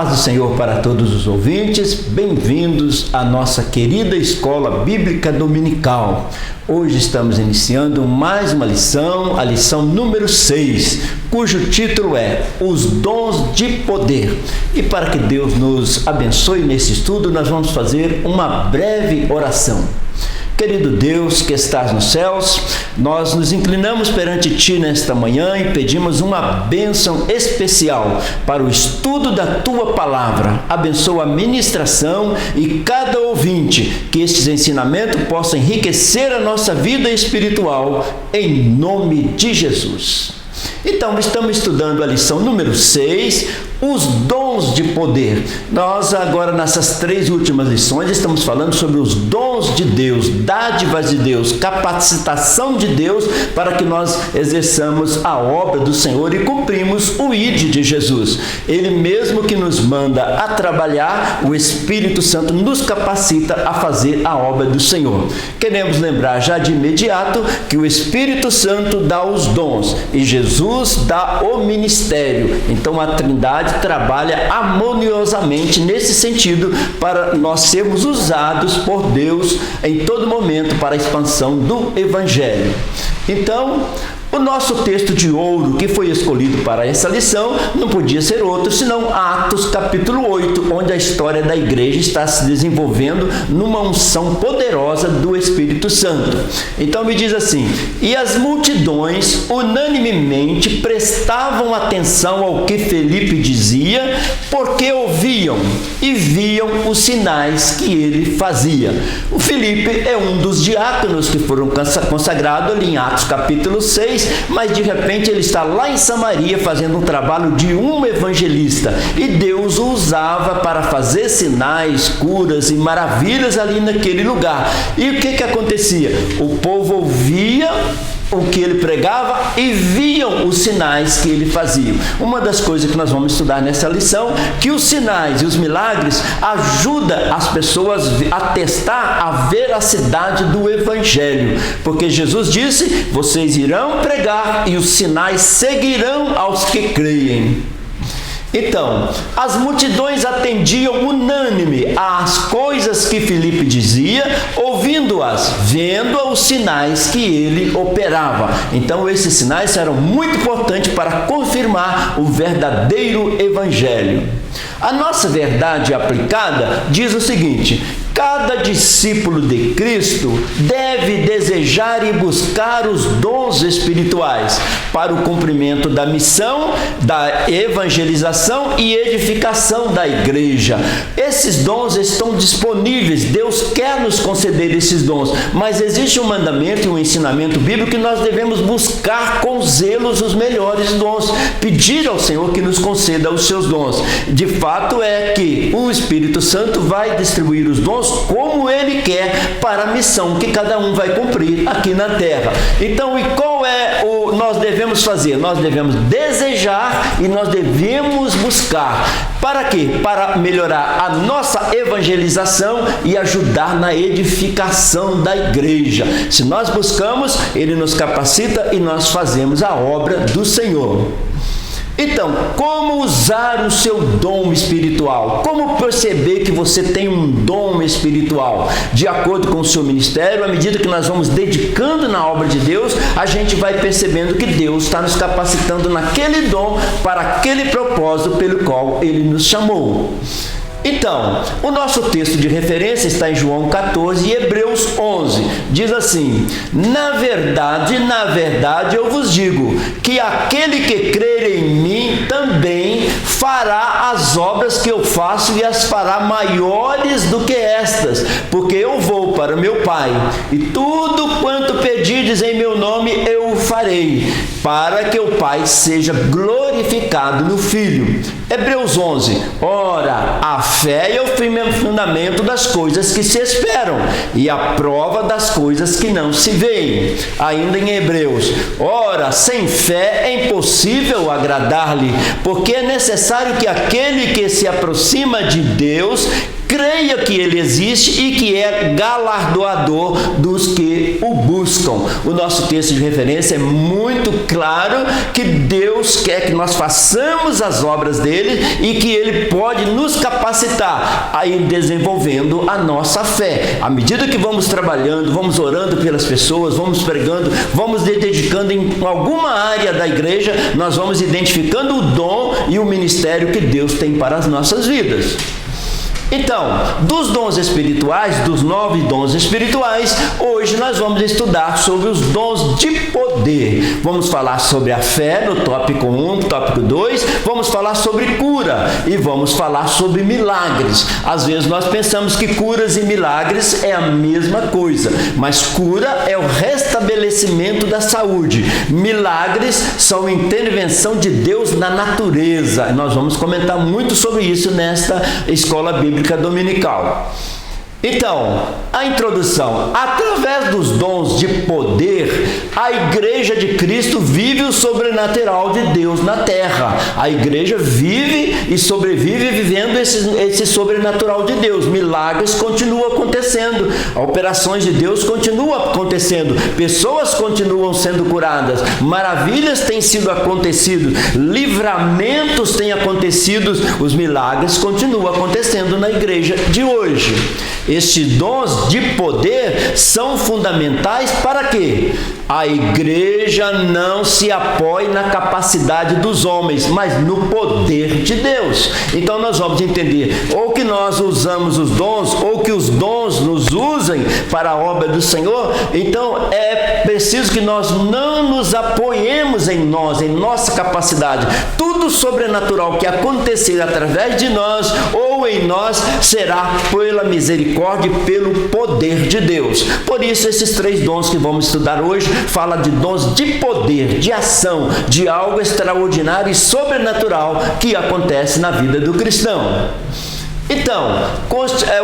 paz do Senhor para todos os ouvintes, bem-vindos à nossa querida Escola Bíblica Dominical. Hoje estamos iniciando mais uma lição, a lição número 6, cujo título é Os Dons de Poder. E para que Deus nos abençoe nesse estudo, nós vamos fazer uma breve oração. Querido Deus que estás nos céus, nós nos inclinamos perante Ti nesta manhã e pedimos uma bênção especial para o estudo da Tua Palavra. Abençoa a ministração e cada ouvinte, que estes ensinamentos possam enriquecer a nossa vida espiritual, em nome de Jesus. Então, estamos estudando a lição número 6, os dons de poder. Nós agora, nessas 3 últimas lições, estamos falando sobre os dons de Deus, dádivas de Deus, capacitação de Deus para que nós exerçamos a obra do Senhor e cumprimos o ID de Jesus. Ele mesmo que nos manda a trabalhar, o Espírito Santo nos capacita a fazer a obra do Senhor. Queremos lembrar já de imediato que o Espírito Santo dá os dons e Jesus dá o ministério. Então a Trindade trabalha harmoniosamente nesse sentido para nós sermos usados por Deus em todo momento para a expansão do Evangelho. Então, o nosso texto de ouro que foi escolhido para essa lição não podia ser outro senão Atos capítulo 8, onde a história da igreja está se desenvolvendo numa unção poderosa do Espírito Santo. Então me diz assim: e as multidões unanimemente prestavam atenção ao que Felipe dizia, porque ouviam e viam os sinais que ele fazia. O Felipe é um dos diáconos que foram consagrados ali em Atos capítulo 6, mas de repente ele está lá em Samaria fazendo um trabalho de um evangelista e Deus o usava para fazer sinais, curas e maravilhas ali naquele lugar. E o que acontecia? O povo ouvia o que ele pregava e viam os sinais que ele fazia. Uma das coisas que nós vamos estudar nessa lição, que os sinais e os milagres ajudam as pessoas a testar a veracidade do Evangelho, porque Jesus disse: vocês irão pregar e os sinais seguirão aos que creem. Então, as multidões atendiam unânime às coisas que Filipe dizia, ouvindo-as, vendo os sinais que ele operava. Então, esses sinais eram muito importantes para confirmar o verdadeiro evangelho. A nossa verdade aplicada diz o seguinte: cada discípulo de Cristo deve desejar e buscar os dons espirituais para o cumprimento da missão, da evangelização e edificação da igreja. Esses dons estão disponíveis, Deus quer nos conceder esses dons, mas existe um mandamento e um ensinamento bíblico que nós devemos buscar com zelo os melhores dons, pedir ao Senhor que nos conceda os seus dons. De fato é que o Espírito Santo vai distribuir os dons como Ele quer para a missão que cada um vai cumprir aqui na terra. Então, e qual é o nós devemos fazer? Nós devemos desejar e nós devemos buscar. Para quê? Para melhorar a nossa evangelização e ajudar na edificação da igreja. Se nós buscamos, Ele nos capacita e nós fazemos a obra do Senhor. Então, como usar o seu dom espiritual? Como perceber que você tem um dom espiritual? De acordo com o seu ministério, à medida que nós vamos dedicando na obra de Deus, a gente vai percebendo que Deus está nos capacitando naquele dom para aquele propósito pelo qual Ele nos chamou. Então, o nosso texto de referência está em João 14 e Hebreus 11. Diz assim: na verdade eu vos digo, que aquele que crer em mim também fará as obras que eu faço e as fará maiores do que estas, porque eu vou para meu Pai, e tudo quanto pedirdes em meu nome eu o farei, para que o Pai seja glorificado no Filho. Hebreus 11. Ora, a fé é o fundamento das coisas que se esperam e a prova das coisas que não se veem. Ainda em Hebreus. Ora, sem fé é impossível agradar-lhe, porque é necessário que aquele que se aproxima de Deus creia creia que Ele existe e que é galardoador dos que o buscam. O nosso texto de referência é muito claro que Deus quer que nós façamos as obras dele e que Ele pode nos capacitar a ir desenvolvendo a nossa fé. À medida que vamos trabalhando, vamos orando pelas pessoas, vamos pregando, vamos dedicando em alguma área da igreja, nós vamos identificando o dom e o ministério que Deus tem para as nossas vidas. Então, dos dons espirituais, dos 9 dons espirituais, hoje nós vamos estudar sobre os dons de poder. Vamos falar sobre a fé no tópico 1, tópico 2, vamos falar sobre cura e vamos falar sobre milagres. Às vezes nós pensamos que curas e milagres é a mesma coisa, mas cura é o restabelecimento da saúde. Milagres são intervenção de Deus na natureza. Nós vamos comentar muito sobre isso nesta escola bíblica dominical. Então, a introdução. Através dos dons de poder, a Igreja de Cristo vive o sobrenatural de Deus na terra. A Igreja vive e sobrevive vivendo esse sobrenatural de Deus. Milagres continuam acontecendo. Operações de Deus continuam acontecendo. Pessoas continuam sendo curadas. Maravilhas têm sido acontecidas. Livramentos têm acontecido. Os milagres continuam acontecendo na Igreja de hoje. Estes dons de poder são fundamentais para quê? A igreja não se apoie na capacidade dos homens, mas no poder de Deus. Então nós vamos entender, ou que nós usamos os dons, ou que os dons nos usem para a obra do Senhor. Então é preciso que nós não nos apoiemos em nós, em nossa capacidade. Tudo sobrenatural que acontecer através de nós ou em nós será pela misericórdia e pelo poder de Deus. Por isso esses 3 dons que vamos estudar hoje fala de dons de poder, de ação, de algo extraordinário e sobrenatural que acontece na vida do cristão. Então,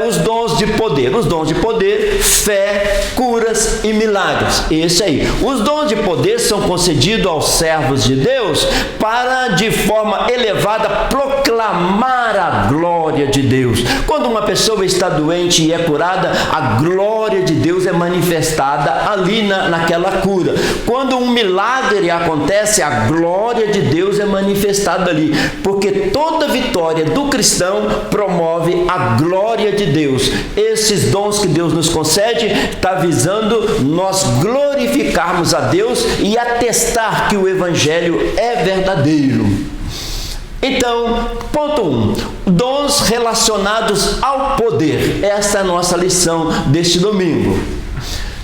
os dons de poder. Os dons de poder, fé, curas e milagres. Esse aí. Os dons de poder são concedidos aos servos de Deus para, de forma elevada, proclamar a glória de Deus. Quando uma pessoa está doente e é curada, a glória de Deus é manifestada ali naquela cura. Quando um milagre acontece, a glória de Deus é manifestada ali. Porque toda vitória do cristão promove a glória de Deus. Esses dons que Deus nos concede está visando nós glorificarmos a Deus e atestar que o Evangelho é verdadeiro. Então, ponto 1. Dons relacionados ao poder. Esta é a nossa lição deste domingo.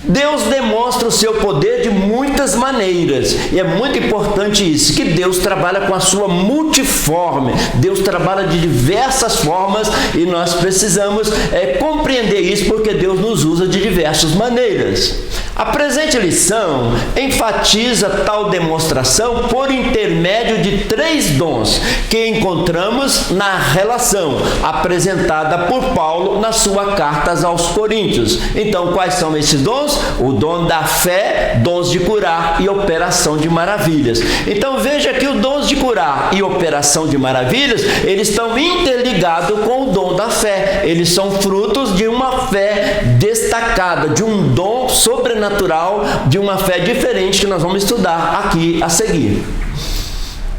Deus demonstra o seu poder de muitas maneiras, e é muito importante isso, que Deus trabalha com a sua multiforme. Deus trabalha de diversas formas e nós precisamos compreender isso, porque Deus nos usa de diversas maneiras. A presente lição enfatiza tal demonstração por intermédio de 3 dons que encontramos na relação apresentada por Paulo na sua carta aos Coríntios. Então, quais são esses dons? O dom da fé, dons de curar e operação de maravilhas. Então veja que os dons de curar e operação de maravilhas, eles estão interligados com o dom da fé. Eles são frutos de uma fé destacada, de um dom sobrenatural, de uma fé diferente que nós vamos estudar aqui a seguir.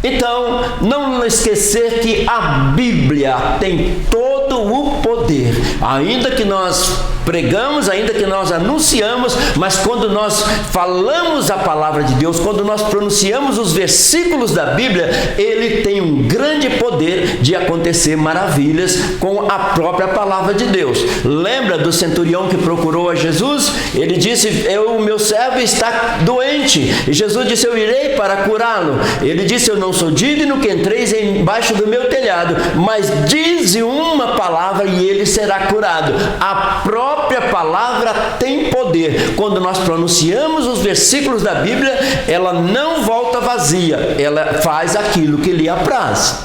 Então, não esquecer que a Bíblia tem todo o poder, ainda que nós pregamos, ainda que nós anunciamos, mas quando nós falamos a palavra de Deus, quando nós pronunciamos os versículos da Bíblia, ele tem um grande poder de acontecer maravilhas com a própria palavra de Deus. Lembra do centurião que procurou a Jesus? Ele disse, o meu servo está doente, e Jesus disse, eu irei para curá-lo. Ele disse, eu não sou digno que entreis embaixo do meu telhado, mas dize uma palavra e ele será curado. A própria palavra tem poder. Quando nós pronunciamos os versículos da Bíblia, ela não volta vazia, ela faz aquilo que lhe apraz.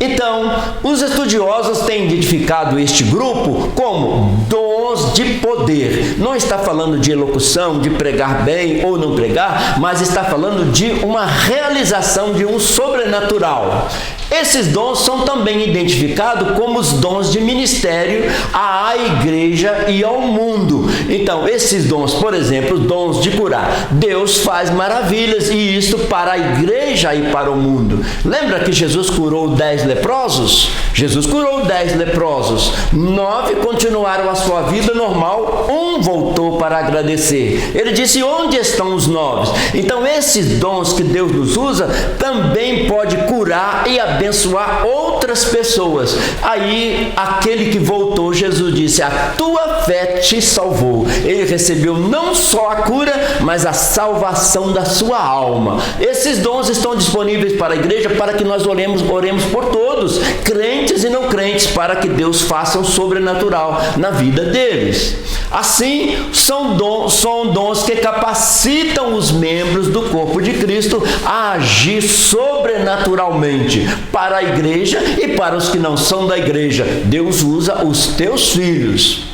Então, os estudiosos têm identificado este grupo como dons de poder. Não está falando de elocução, de pregar bem ou não pregar, mas está falando de uma realização de um sobrenatural. Esses dons são também identificados como os dons de ministério à igreja e ao mundo. Então, esses dons, por exemplo, os dons de curar, Deus faz maravilhas, e isto para a igreja e para o mundo. Lembra que Jesus curou 10 leprosos? Jesus curou 10 leprosos, 9 continuaram a sua vida normal, 1 voltou para agradecer. Ele disse: onde estão os 9? Então, esses dons que Deus nos usa também pode curar e abençoar outras pessoas. Aí, aquele que voltou, Jesus disse: a tua fé te salvou. Ele recebeu não só a cura, mas a salvação da sua alma. Esses dons estão disponíveis para a igreja, para que nós oremos por todos, crentes e não crentes, para que Deus faça o sobrenatural na vida deles. Assim, são dons que capacitam os membros do corpo de Cristo a agir sobrenaturalmente para a igreja e para os que não são da igreja. Deus usa os teus filhos.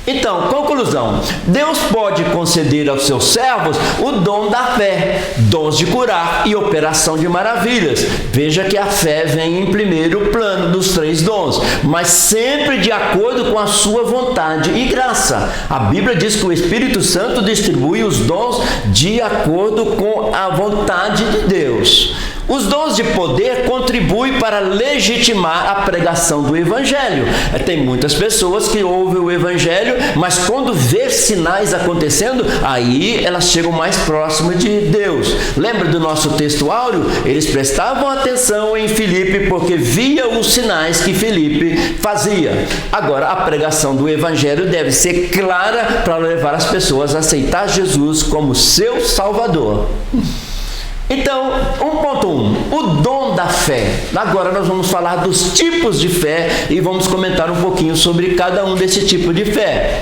Então, conclusão: Deus pode conceder aos seus servos o dom da fé, dons de curar e operação de maravilhas. Veja que a fé vem em primeiro plano dos 3 dons, mas sempre de acordo com a sua vontade e graça. A Bíblia diz que o Espírito Santo distribui os dons de acordo com a vontade de Deus. Os dons de poder contribuem para legitimar a pregação do Evangelho. Tem muitas pessoas que ouvem o Evangelho, mas quando vê sinais acontecendo, aí elas chegam mais próximas de Deus. Lembra do nosso texto áureo? Eles prestavam atenção em Filipe porque via os sinais que Filipe fazia. Agora, a pregação do Evangelho deve ser clara para levar as pessoas a aceitar Jesus como seu Salvador. Então, 1.1, o dom da fé. Agora nós vamos falar dos tipos de fé e vamos comentar um pouquinho sobre cada um desse tipo de fé.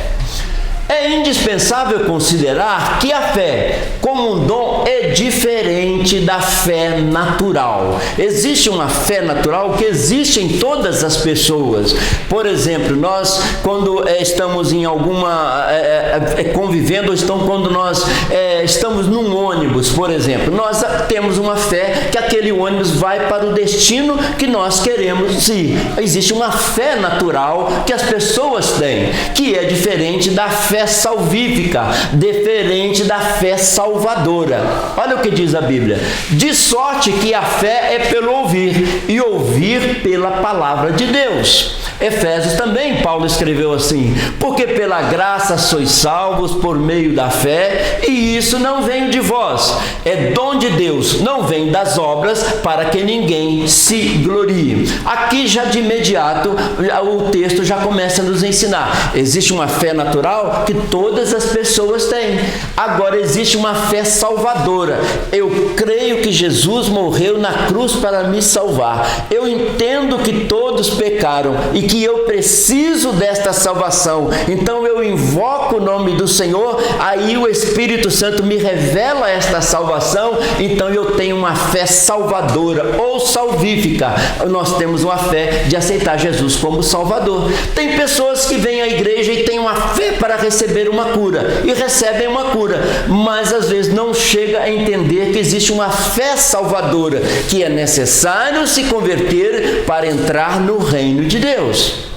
É indispensável considerar que a fé, como um dom, é diferente da fé natural. Existe uma fé natural que existe em todas as pessoas. Por exemplo, nós, quando estamos em alguma convivendo, ou quando nós estamos num ônibus, por exemplo, nós temos uma fé que aquele ônibus vai para o destino que nós queremos ir. Existe uma fé natural que as pessoas têm, que é diferente da fé salvífica, diferente da fé salvadora. Olha o que diz a Bíblia: de sorte que a fé é pelo ouvir, e ouvir pela palavra de Deus. Efésios também, Paulo escreveu assim: porque pela graça sois salvos por meio da fé, e isso não vem de vós, é dom de Deus, não vem das obras, para que ninguém se glorie. Aqui já de imediato o texto já começa a nos ensinar: existe uma fé natural que todas as pessoas têm. Agora existe uma fé salvadora. Eu creio que Jesus morreu na cruz para me salvar. Eu entendo que todos pecaram e que eu preciso desta salvação. Então eu invoco o nome do Senhor, aí o Espírito Santo me revela esta salvação. Então eu tenho uma fé salvadora ou salvífica. Nós temos uma fé de aceitar Jesus como Salvador. Tem pessoas que vêm à igreja e têm uma fé para receber uma cura, e recebem uma cura, mas às vezes não chega a entender que existe uma fé salvadora, que é necessário se converter para entrar no reino de Deus.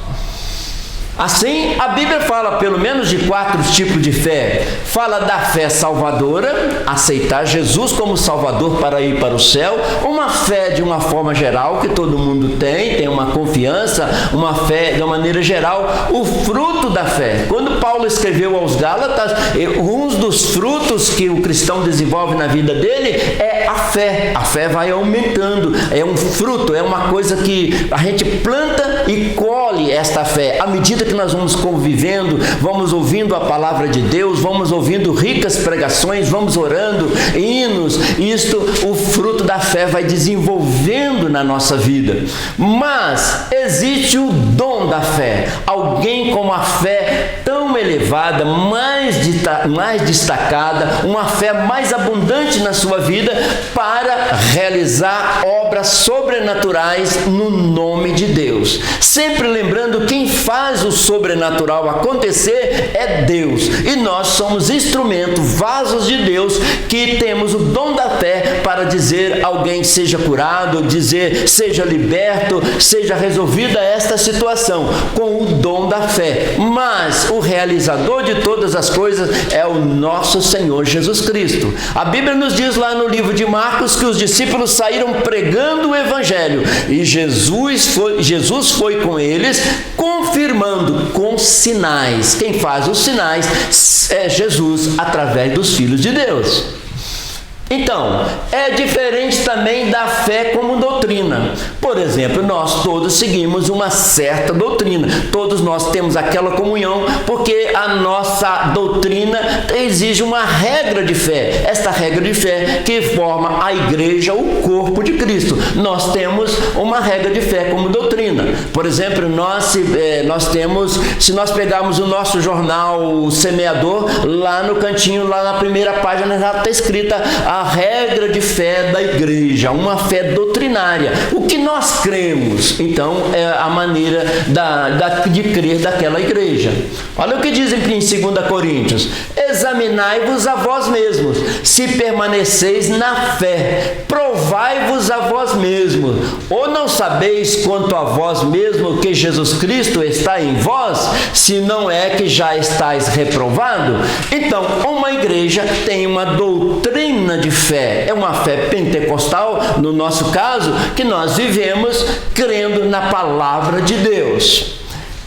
Assim, a Bíblia fala pelo menos de 4 tipos de fé. Fala da fé salvadora, aceitar Jesus como Salvador para ir para o céu. Uma fé de uma forma geral, que todo mundo tem uma confiança, uma fé de uma maneira geral. O fruto da fé. Quando Paulo escreveu aos Gálatas, um dos frutos que o cristão desenvolve na vida dele é a fé. A fé vai aumentando, é um fruto, é uma coisa que a gente planta e colhe esta fé. À medida que nós vamos convivendo, vamos ouvindo a palavra de Deus, vamos ouvindo ricas pregações, vamos orando, hinos, o fruto da fé vai desenvolvendo na nossa vida. Mas existe o dom da fé, alguém com uma fé tão elevada elevada, mais destacada, uma fé mais abundante na sua vida para realizar obras sobrenaturais no nome de Deus. Sempre lembrando, quem faz o sobrenatural acontecer é Deus, e nós somos instrumento, vasos de Deus, que temos o dom da fé para dizer alguém seja curado, dizer seja liberto, seja resolvida esta situação, com o dom da fé. Mas o realizador de todas as coisas é o nosso Senhor Jesus Cristo. A Bíblia nos diz lá no livro de Marcos que os discípulos saíram pregando o Evangelho, e Jesus foi com eles, confirmando com sinais. Quem faz os sinais é Jesus, através dos filhos de Deus. Então, é diferente também da fé como doutrina. Por exemplo, nós todos seguimos uma certa doutrina. Todos nós temos aquela comunhão porque a nossa doutrina exige uma regra de fé. Esta regra de fé que forma a igreja, o corpo de Cristo. Nós temos uma regra de fé como doutrina. Por exemplo, se nós pegarmos o nosso jornal O Semeador, lá no cantinho, lá na primeira página, já está escrita a regra de fé da igreja, uma fé doutrinária. O que nós cremos, então, é a maneira de crer daquela igreja. Olha o que diz em 2 Coríntios: examinai-vos a vós mesmos, se permaneceis na fé, provai-vos a vós mesmos, ou não sabeis quanto a vós mesmo que Jesus Cristo está em vós, se não é que já estáis reprovado? Então, uma igreja tem uma doutrina de fé, é uma fé pentecostal, no nosso caso, que nós vivemos crendo na palavra de Deus.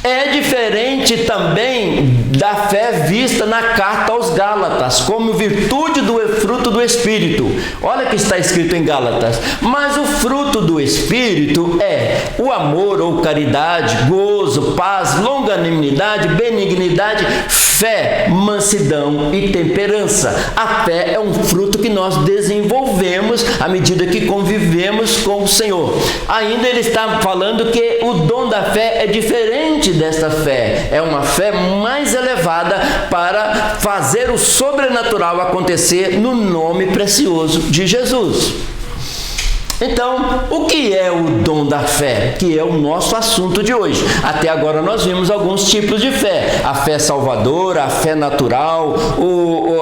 É diferente também da fé vista na carta aos Gálatas, como virtude do fruto do Espírito. Olha que está escrito em Gálatas: mas o fruto do Espírito é o amor ou caridade, gozo, paz, longanimidade, benignidade, fé, mansidão e temperança. A fé é um fruto que nós desenvolvemos à medida que convivemos com o Senhor. Ainda ele está falando que o dom da fé é diferente desta fé. É uma fé mais elevada para fazer o sobrenatural acontecer no nome precioso de Jesus. Então, o que é o dom da fé? Que é o nosso assunto de hoje. Até agora nós vimos alguns tipos de fé: a fé salvadora, a fé natural,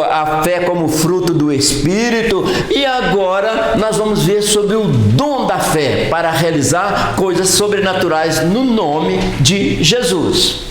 a fé como fruto do Espírito, e agora nós vamos ver sobre o dom da fé para realizar coisas sobrenaturais no nome de Jesus.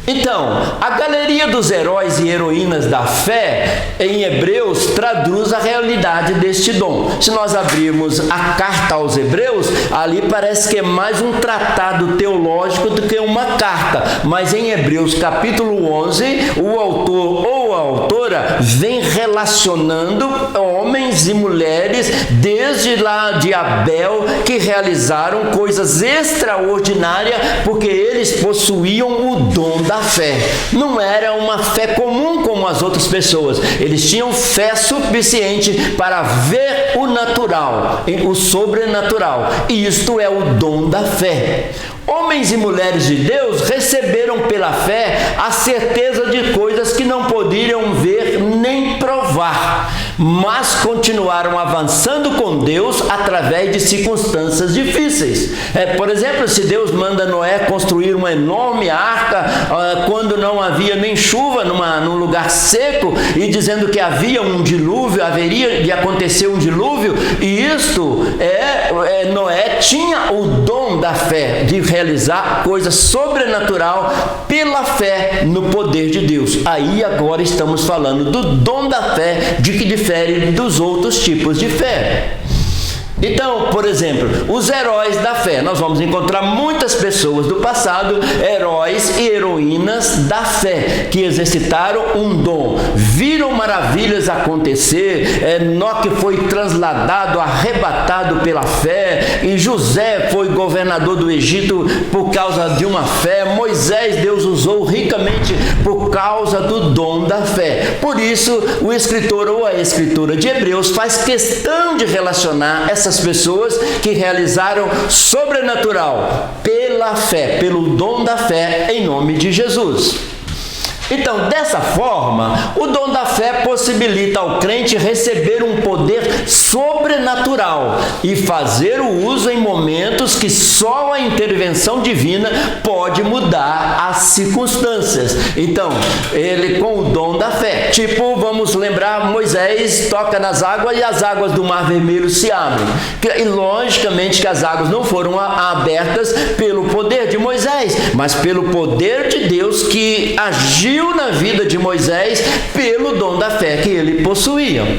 Então, a galeria dos heróis e heroínas da fé em Hebreus traduz a realidade deste dom. Se nós abrirmos a carta aos Hebreus, ali parece que é mais um tratado teológico do que uma carta. Mas em Hebreus capítulo 11, o autor ou a autora vem relacionando homens e mulheres desde lá de Abel, que realizaram coisas extraordinárias porque eles possuíam o dom da fé. Não era uma fé comum como as outras pessoas. Eles tinham fé suficiente para ver o natural, o sobrenatural. E isto é o dom da fé. Homens e mulheres de Deus receberam pela fé a certeza de coisas que não poderiam ver nem provar, mas continuaram avançando com Deus através de circunstâncias difíceis. Por exemplo, se Deus manda Noé construir uma enorme arca quando não havia nem chuva num lugar seco, e dizendo que havia um dilúvio, haveria de acontecer um dilúvio, e isto Noé tinha o dom da fé de realizar coisa sobrenatural pela fé no poder de Deus. Aí agora estamos falando do dom da fé, de que difere dos outros tipos de fé. Então, por exemplo, os heróis da fé. Nós vamos encontrar muitas pessoas do passado, heróis e heroínas da fé, que exercitaram um dom, viram maravilhas acontecer. Enoque foi trasladado, arrebatado pela fé, e José foi governador do Egito por causa de uma fé. Moisés, Deus usou ricamente por causa do dom da fé. Por isso, o escritor ou a escritora de Hebreus faz questão de relacionar essas pessoas que realizaram sobrenatural pela fé, pelo dom da fé em nome de Jesus. Então, dessa forma, o dom da fé possibilita ao crente receber um poder sobrenatural e fazer o uso em momentos que só a intervenção divina pode mudar as circunstâncias. Então, ele com o dom da fé, tipo, vamos lembrar, Moisés toca nas águas e as águas do Mar Vermelho se abrem. E logicamente que as águas não foram abertas pelo poder de Moisés, mas pelo poder de Deus que agiu na vida de Moisés pelo dom da fé que ele possuía.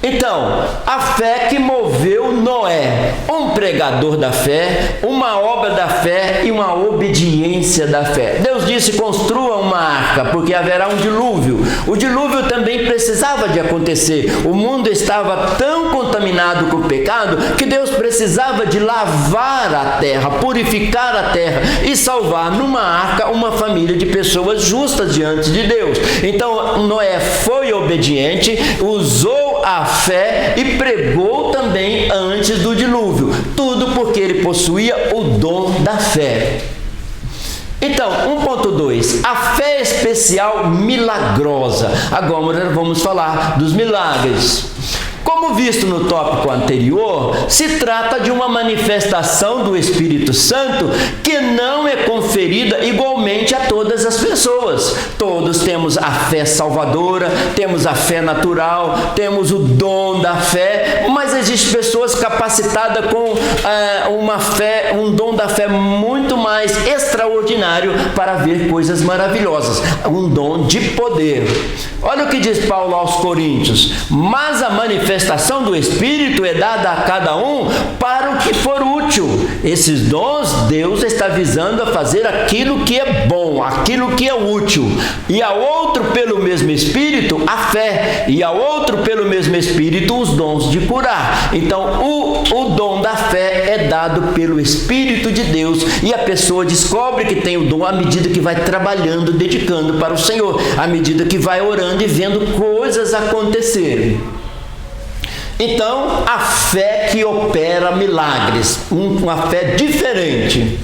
Então, a fé que moveu Noé, um pregador da fé, uma obra da fé e uma obediência da fé. Deus disse: construa uma arca, porque haverá um dilúvio. O dilúvio também precisava de acontecer. O mundo estava tão contaminado com o pecado que Deus precisava de lavar a terra, purificar a terra e salvar numa arca uma família de pessoas justas diante de Deus. Então, Noé foi obediente, usou a fé e pregou também antes do dilúvio. Tudo porque ele possuía o dom da fé. Então, 1.2, a fé especial milagrosa. Agora vamos falar dos milagres. Como visto no tópico anterior, se trata de uma manifestação do Espírito Santo que não é conferida igualmente a todas as pessoas. Todos temos a fé salvadora, temos a fé natural, temos o dom da fé, mas existem pessoas capacitadas com um dom da fé muito mais extraordinário para ver coisas maravilhosas, um dom de poder. Olha o que diz Paulo aos Coríntios: mas a manifestação do Espírito é dada a cada um para o que for útil. Esses dons, Deus está visando a fazer aquilo que é bom, aquilo que é útil. E a outro, pelo mesmo Espírito, a fé. E a outro, pelo mesmo Espírito, os dons de curar. Então, o dom da fé é dado pelo Espírito de Deus. E a pessoa descobre que tem o dom à medida que vai trabalhando, dedicando para o Senhor. À medida que vai orando e vendo coisas acontecerem. Então, a fé que opera milagres, uma fé diferente.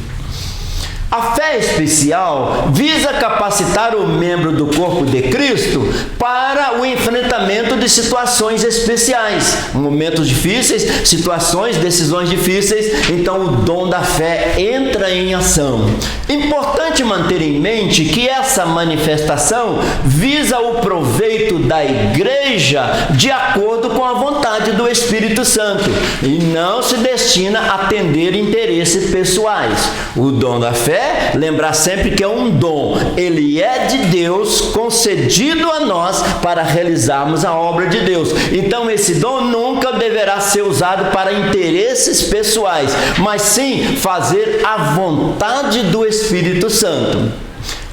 A fé especial visa capacitar o membro do corpo de Cristo para o enfrentamento de situações especiais, momentos difíceis, situações, decisões difíceis. Então o dom da fé entra em ação. Importante manter em mente que essa manifestação visa o proveito da igreja de acordo com a vontade do Espírito Santo e não se destina a atender interesses pessoais. O dom da fé, lembrar sempre que é um dom, ele é de Deus, concedido a nós para realizarmos a obra de Deus. Então esse dom nunca deverá ser usado para interesses pessoais, mas sim fazer a vontade do Espírito Santo.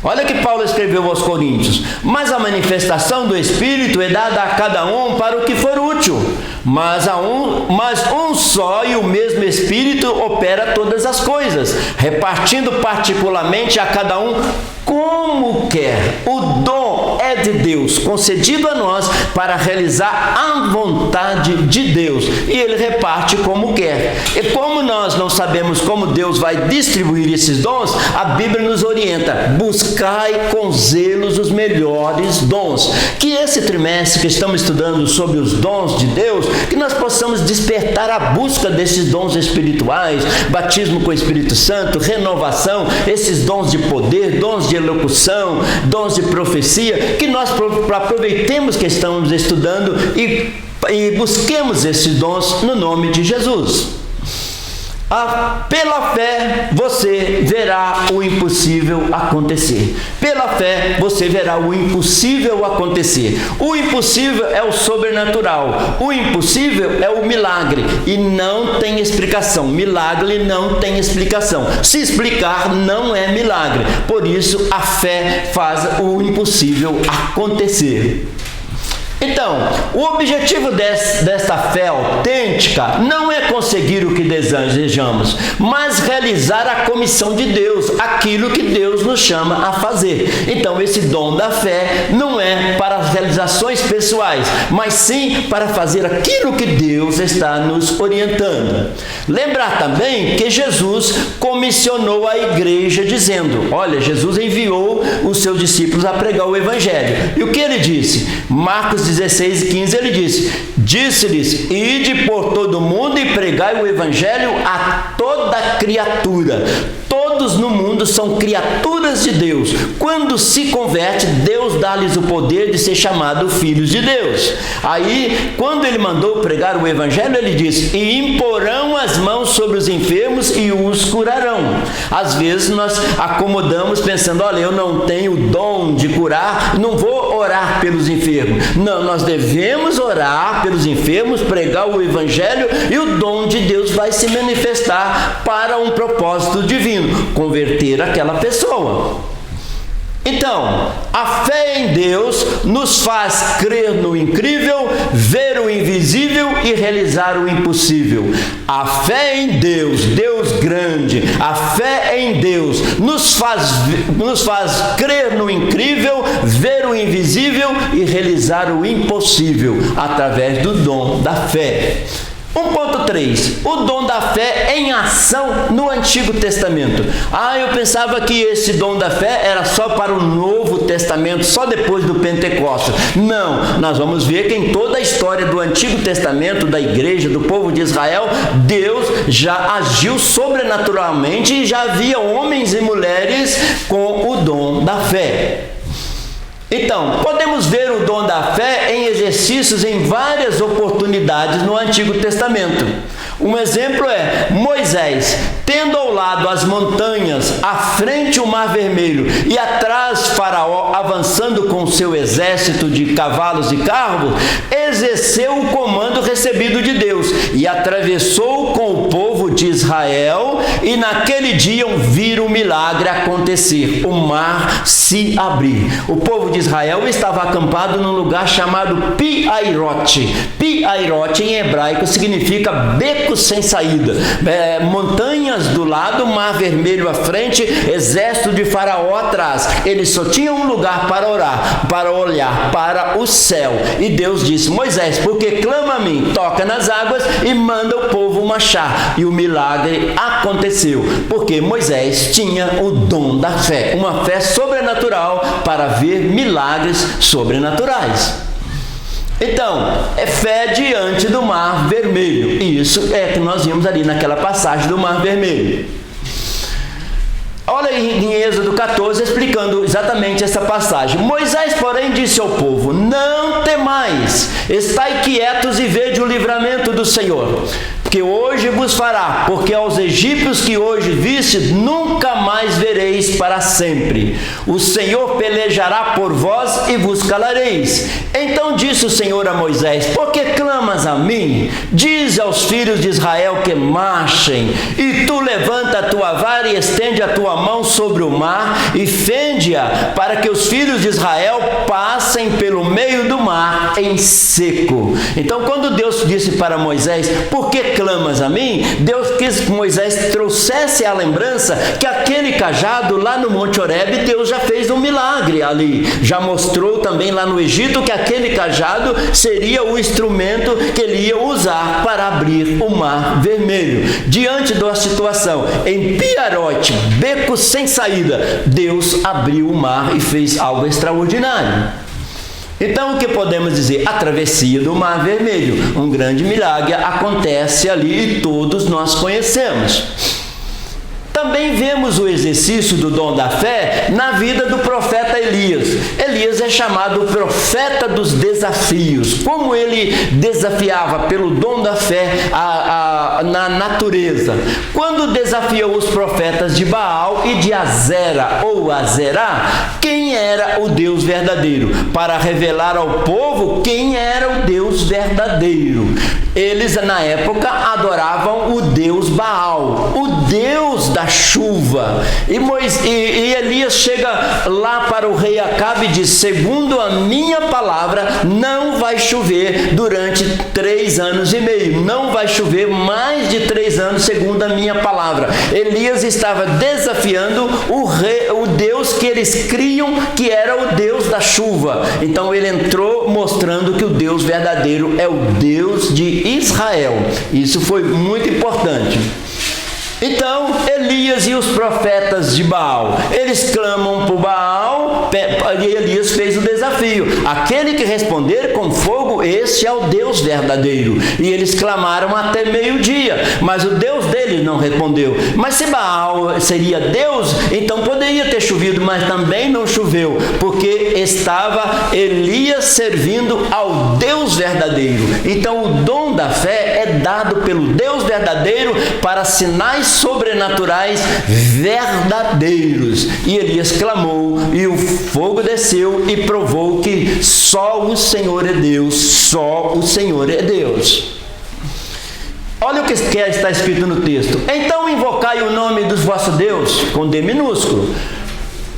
Olha que Paulo escreveu aos Coríntios: mas a manifestação do Espírito é dada a cada um para o que for útil, mas um só e o mesmo Espírito opera todas as coisas, repartindo particularmente a cada um como quer. O dom é de Deus, concedido a nós para realizar a vontade de Deus, e ele reparte como quer. E como nós não sabemos como Deus vai distribuir esses dons, a Bíblia nos orienta: buscai com zelo os melhores dons. Que esse trimestre que estamos estudando sobre os dons de Deus, que nós possamos despertar a busca desses dons espirituais, batismo com o Espírito Santo, renovação, esses dons de poder, dons de elocução, dons de profecia, que nós aproveitemos que estamos estudando e busquemos esses dons no nome de Jesus. Pela fé você verá o impossível acontecer. Pela fé você verá o impossível acontecer. O impossível é o sobrenatural. O impossível é o milagre. E não tem explicação. Milagre não tem explicação. Se explicar, não é milagre. Por isso a fé faz o impossível acontecer. Então, o objetivo desta fé autêntica não é conseguir o que desejamos, mas realizar a comissão de Deus, aquilo que Deus nos chama a fazer. Então, esse dom da fé não é para as realizações pessoais, mas sim para fazer aquilo que Deus está nos orientando. Lembrar também que Jesus comissionou a igreja dizendo, olha, Jesus enviou os seus discípulos a pregar o Evangelho. E o que ele disse? Marcos 16:15, ele disse-lhes, ide por todo o mundo e pregai o Evangelho a toda criatura. Todos no mundo são criaturas de Deus. Quando se converte, Deus dá-lhes o poder de ser chamado filhos de Deus. Aí, quando ele mandou pregar o Evangelho, ele disse, e imporão as mãos sobre os enfermos e os curarão. Às vezes nós acomodamos pensando, olha, eu não tenho o dom de curar, não vou orar pelos enfermos. Não, nós devemos orar pelos enfermos, pregar o Evangelho e o dom de Deus vai se manifestar para um propósito divino, converter aquela pessoa. Então, a fé em Deus nos faz crer no incrível, ver o invisível e realizar o impossível. A fé em Deus, Deus grande, a fé em Deus nos faz crer no incrível, ver o invisível e realizar o impossível através do dom da fé. 1.3. O dom da fé em ação no Antigo Testamento. Eu pensava que esse dom da fé era só para o Novo Testamento, só depois do Pentecostes. Não, nós vamos ver que em toda a história do Antigo Testamento, da igreja, do povo de Israel, Deus já agiu sobrenaturalmente e já havia homens e mulheres com o dom da fé. Então, podemos ver o dom da fé em exercícios em várias oportunidades no Antigo Testamento. Um exemplo é Moisés, tendo ao lado as montanhas, à frente o Mar Vermelho e atrás Faraó avançando com seu exército de cavalos e carros, exerceu o comando recebido de Deus e atravessou com o povo de Israel e naquele dia viram o milagre acontecer, o mar se abrir. O povo de Israel estava acampado num lugar chamado Pi-Hairote. Pi-Hairote em hebraico significa beco sem saída. Montanhas do lado, Mar Vermelho à frente, exército de Faraó atrás. Eles só tinham um lugar para orar, para olhar para o céu. E Deus disse, Moisés, porque clama a mim, toca nas águas e manda o povo marchar. E o milagre aconteceu, porque Moisés tinha o dom da fé, uma fé sobrenatural para ver milagres sobrenaturais. Então, é fé diante do Mar Vermelho. E isso é que nós vimos ali naquela passagem do Mar Vermelho. Olha aí em Êxodo 14, explicando exatamente essa passagem. Moisés, porém, disse ao povo, não temais, estai quietos e vede o livramento do Senhor, que hoje vos fará, porque aos egípcios que hoje vistes, nunca mais vereis para sempre. O Senhor pelejará por vós e vos calareis. Então disse o Senhor a Moisés, por que clamas a mim? Diz aos filhos de Israel que marchem, e tu levanta a tua vara e estende a tua mão sobre o mar, e fende-a, para que os filhos de Israel passem pelo meio do mar em seco. Então, quando Deus disse para Moisés, por que clamas a mim? Deus quis que Moisés trouxesse a lembrança que aquele cajado lá no Monte Horebe, Deus já fez um milagre ali. Já mostrou também lá no Egito que aquele cajado seria o instrumento que ele ia usar para abrir o Mar Vermelho. Diante da situação, em Pi-Hairote, beco sem saída, Deus abriu o mar e fez algo extraordinário. Então, o que podemos dizer? A travessia do Mar Vermelho. Um grande milagre acontece ali e todos nós conhecemos. Também vemos o exercício do dom da fé na vida do profeta Elias. Elias é chamado o profeta dos desafios. Como ele desafiava pelo dom da fé na natureza. Quando desafiou os profetas de Baal e de Azera ou Azerá, quem era o Deus verdadeiro? Para revelar ao povo quem era o Deus verdadeiro. Eles, na época, adoravam o Deus Baal, o Deus da chuva. E Elias chega lá para o rei Acabe e diz, segundo a minha palavra, não vai chover durante 3 anos e meio. Não vai chover mais de 3 anos, segundo a minha palavra. Elias estava desafiando o Deus que eles criam que era o Deus da chuva. Então ele entrou mostrando que o Deus verdadeiro é o Deus de Israel. Isso foi muito importante. Então, Elias e os profetas de Baal, eles clamam por Baal, e Elias fez o desafio. Aquele que responder com fogo, este é o Deus verdadeiro. E eles clamaram até meio-dia, mas o Deus deles não respondeu. Mas se Baal seria Deus, então poderia ter chovido, mas também não choveu, porque estava Elias servindo ao Deus verdadeiro. Então, o dom da fé é dado pelo Deus verdadeiro para sinais sobrenaturais verdadeiros. E Elias clamou, e o fogo desceu e provou que só o Senhor é Deus, só o Senhor é Deus. Olha o que está escrito no texto. Então invocai o nome dos vossos deuses, com D minúsculo.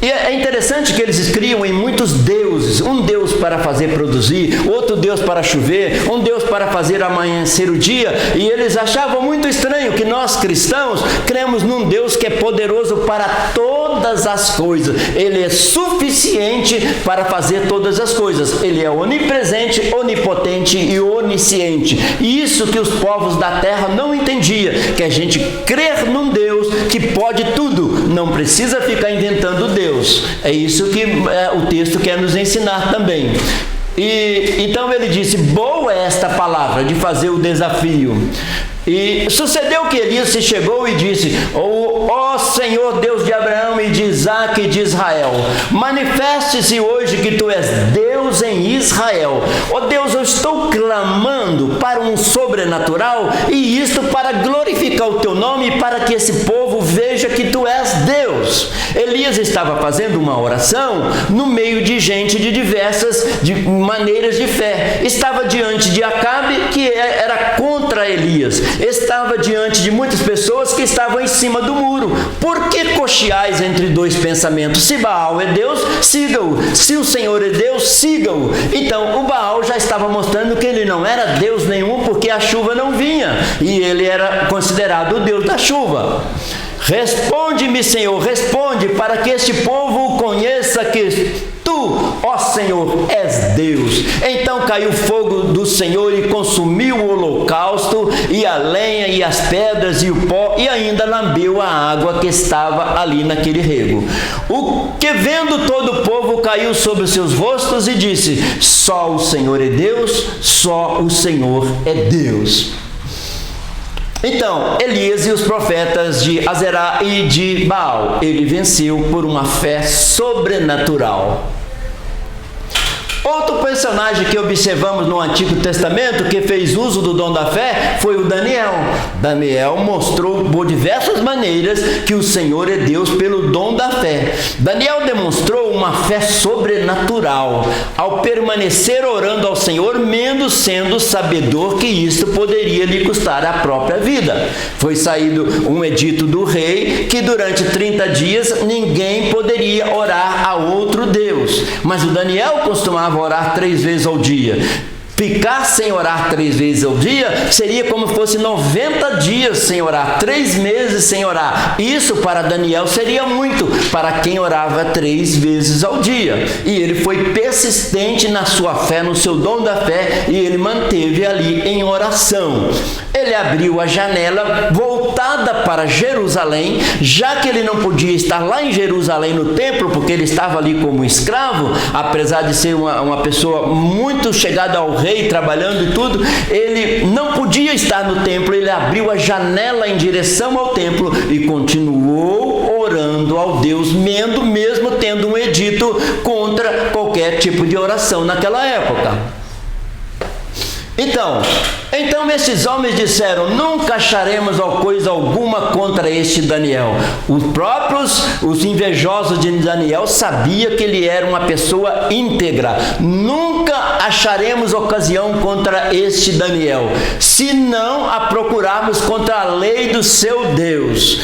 E é interessante que eles escreviam em muitos deuses, um Deus para fazer produzir, outro Deus para chover, um Deus para fazer amanhecer o dia, e eles achavam muito estranho que nós cristãos cremos num Deus que é poderoso para todas as coisas. Ele é suficiente para fazer todas as coisas. Ele é onipresente, onipotente e onisciente. E isso que os povos da terra não entendiam, que a gente crer num Deus que pode tudo, não precisa ficar inventando Deus. É isso que o texto quer nos ensinar também. E então ele disse: boa é esta palavra de fazer o desafio. E sucedeu que Elias se chegou e disse: ó Senhor Deus de Abraão e de Isaque e de Israel, manifeste-se hoje que tu és Deus em Israel. Ó Deus, eu estou clamando para um sobrenatural, e isto para glorificar o teu nome e para que esse povo veja que tu és Deus. Elias estava fazendo uma oração no meio de gente de diversas maneiras de fé. Estava diante de Acabe, que era contra Elias. Estava diante de muitas pessoas que estavam em cima do muro. Por que cocheais entre dois pensamentos? Se Baal é Deus, siga-o. Se o Senhor é Deus, siga-o. Então, o Baal já estava mostrando que ele não era Deus nenhum, porque a chuva não vinha. E ele era considerado o Deus da chuva. Responde-me, Senhor, responde, para que este povo conheça que tu, ó Senhor, és Deus. Então caiu o fogo do Senhor e consumiu o holocausto, e a lenha, e as pedras, e o pó, e ainda lambeu a água que estava ali naquele rego. O que vendo todo o povo caiu sobre os seus rostos e disse: só o Senhor é Deus, só o Senhor é Deus. Então, Elias e os profetas de Azerá e de Baal, ele venceu por uma fé sobrenatural. Outro personagem que observamos no Antigo Testamento que fez uso do dom da fé foi o Daniel. Daniel mostrou por diversas maneiras que o Senhor é Deus pelo dom da fé. Daniel demonstrou uma fé sobrenatural ao permanecer orando ao Senhor, mesmo sendo sabedor que isto poderia lhe custar a própria vida. Foi saído um edito do rei que durante 30 dias ninguém poderia orar a outro Deus. Mas o Daniel costumava orar 3 vezes ao dia. Ficar sem orar 3 vezes ao dia seria como se fosse 90 dias sem orar, 3 meses sem orar. Isso para Daniel seria muito, para quem orava 3 vezes ao dia. E ele foi persistente na sua fé, no seu dom da fé, e ele manteve ali em oração. Ele abriu a janela voltada para Jerusalém, já que ele não podia estar lá em Jerusalém no templo, porque ele estava ali como escravo, apesar de ser uma pessoa muito chegada ao rei, trabalhando e tudo, ele não podia estar no templo. Ele abriu a janela em direção ao templo e continuou orando ao Deus, mesmo tendo um edito contra qualquer tipo de oração naquela época. Então estes homens disseram: nunca acharemos coisa alguma contra este Daniel. Os invejosos de Daniel sabiam que ele era uma pessoa íntegra. Nunca acharemos ocasião contra este Daniel, se não a procurarmos contra a lei do seu Deus.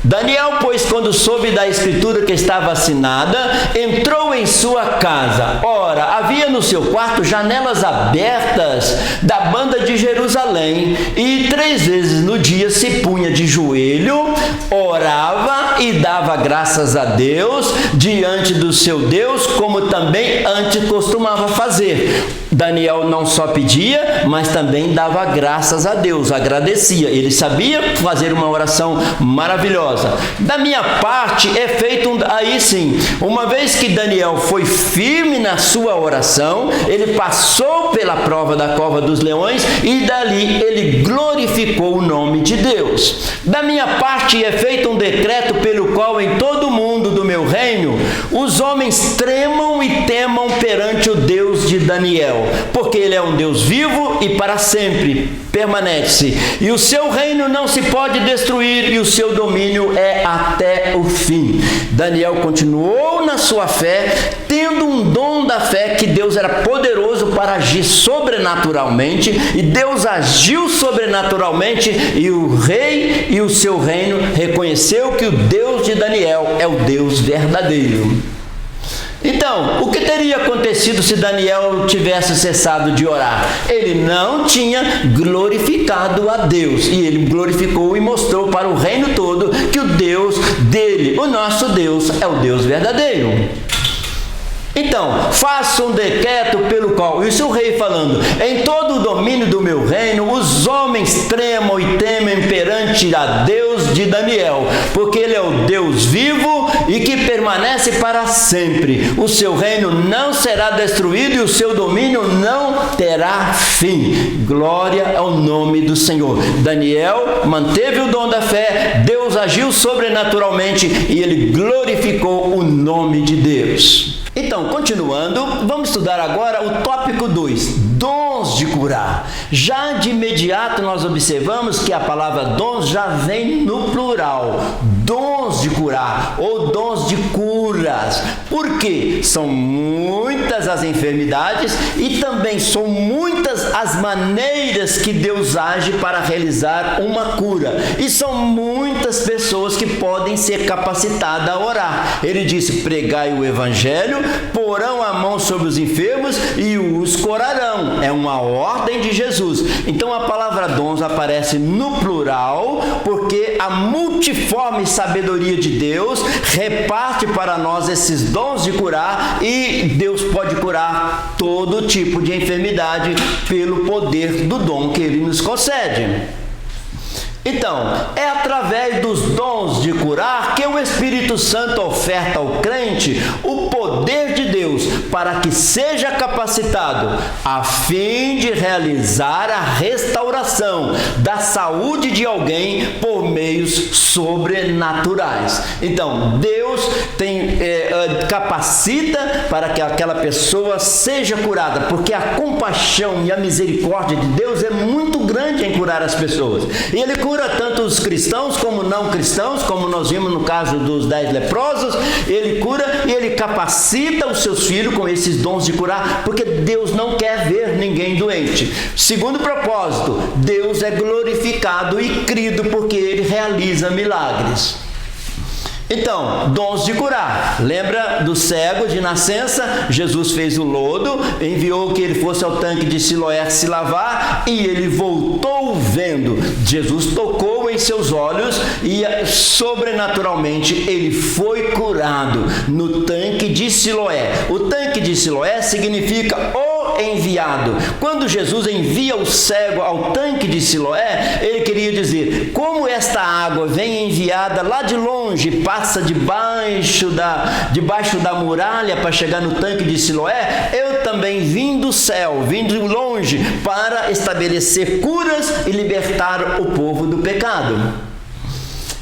Daniel, pois, quando soube da escritura que estava assinada, entrou em sua casa. Ora, havia no seu quarto janelas abertas da banda de Jerusalém, e 3 vezes no dia se punha de joelho, orava e dava graças a Deus diante do seu Deus, como também antes costumava fazer. Daniel não só pedia, mas também dava graças a Deus, agradecia. Ele sabia fazer uma oração maravilhosa. Da minha parte é feito aí sim, uma vez que Daniel foi firme na sua oração, ele passou pela prova da cova dos leões e dali ele glorificou o nome de Deus. Da minha parte é feito um decreto pelo qual em todo o mundo do meu reino os homens tremam e temam perante o Deus de Daniel, porque ele é um Deus vivo e para sempre permanece, e o seu reino não se pode destruir, e o seu domínio é até o fim. Daniel continuou na sua fé, tendo um dom da fé, que Deus era poderoso para agir sobrenaturalmente, e Deus agiu sobrenaturalmente, e o rei e o seu reino reconheceu que o Deus de Daniel é o Deus verdadeiro. Então, o que teria acontecido se Daniel tivesse cessado de orar? Ele não tinha glorificado a Deus, e ele glorificou e mostrou para o reino todo que o Deus dele, o nosso Deus, é o Deus verdadeiro. Então, faça um decreto pelo qual, isso o rei falando, em todo o domínio do meu reino, os homens tremam e temem perante a Deus de Daniel, porque ele é o Deus vivo e que permanece para sempre. O seu reino não será destruído e o seu domínio não terá fim. Glória ao nome do Senhor. Daniel manteve o dom da fé, Deus agiu sobrenaturalmente e ele glorificou o nome de Deus. Então, continuando, vamos estudar agora o tópico 2, dons de curar. Já de imediato nós observamos que a palavra dons já vem no plural, dons de curar ou dons de curas. Por quê? São muitas as enfermidades e também são muitas as maneiras que Deus age para realizar uma cura. E são muitas pessoas que podem ser capacitadas a orar. Ele disse, pregai o evangelho, porão a mão sobre os enfermos e os curarão. É uma ordem de Jesus. Então a palavra dons aparece no plural, porque a multiforme sabedoria de Deus reparte para nós esses dons de curar, e Deus pode curar todo tipo de enfermidade pelo poder do dom que Ele nos concede. Então, é através dos dons de curar que o Espírito Santo oferta ao crente o poder de Deus para que seja capacitado a fim de realizar a restauração da saúde de alguém por meios sobrenaturais. Então, Deus capacita para que aquela pessoa seja curada, porque a compaixão e a misericórdia de Deus é muito grande em curar as pessoas. E Ele cura tanto os cristãos como não cristãos, como nós vimos no caso dos 10 leprosos. Ele cura e Ele capacita os seus filhos com esses dons de curar, porque Deus não quer ver ninguém doente. Segundo propósito, Deus é glorificado e crido porque Ele realiza milagres. Então, dons de curar. Lembra do cego de nascença? Jesus fez o lodo, enviou que ele fosse ao tanque de Siloé se lavar e ele voltou vendo. Jesus tocou em seus olhos e sobrenaturalmente ele foi curado no tanque de Siloé. O tanque de Siloé significa o enviado. Quando Jesus envia o cego ao tanque de Siloé, ele queria dizer, como esta água vem enviada lá de longe, passa debaixo da muralha para chegar no tanque de Siloé, eu também vim do céu, vim de longe para estabelecer curas e libertar o povo do pecado.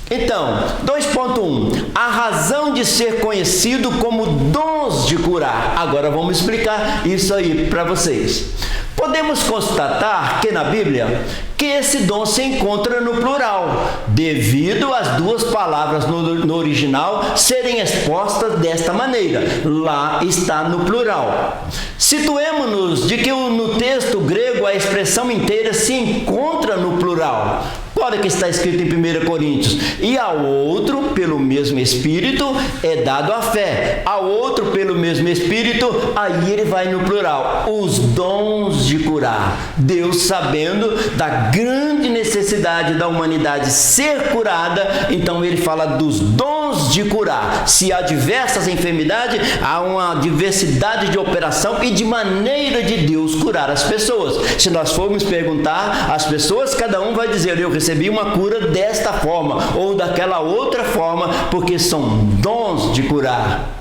Então, 2.1, a razão de ser conhecido como dons de curar. Agora vamos explicar isso aí para vocês. Podemos constatar que na Bíblia, que esse dom se encontra no plural, devido às duas palavras no original serem expostas desta maneira. Lá está no plural. Situemo-nos de que no texto grego a expressão inteira se encontra no plural. Olha o que está escrito em 1 Coríntios: e ao outro, pelo mesmo Espírito, é dado a fé. Ao outro, pelo mesmo Espírito, aí ele vai no plural, os dons de curar. Deus, sabendo da grande necessidade da humanidade ser curada, então ele fala dos dons de curar. Se há diversas enfermidades, há uma diversidade de operação e de maneira de Deus curar as pessoas. Se nós formos perguntar às pessoas, cada um vai dizer: eu recebi uma cura desta forma ou daquela outra forma, porque são dons de curar.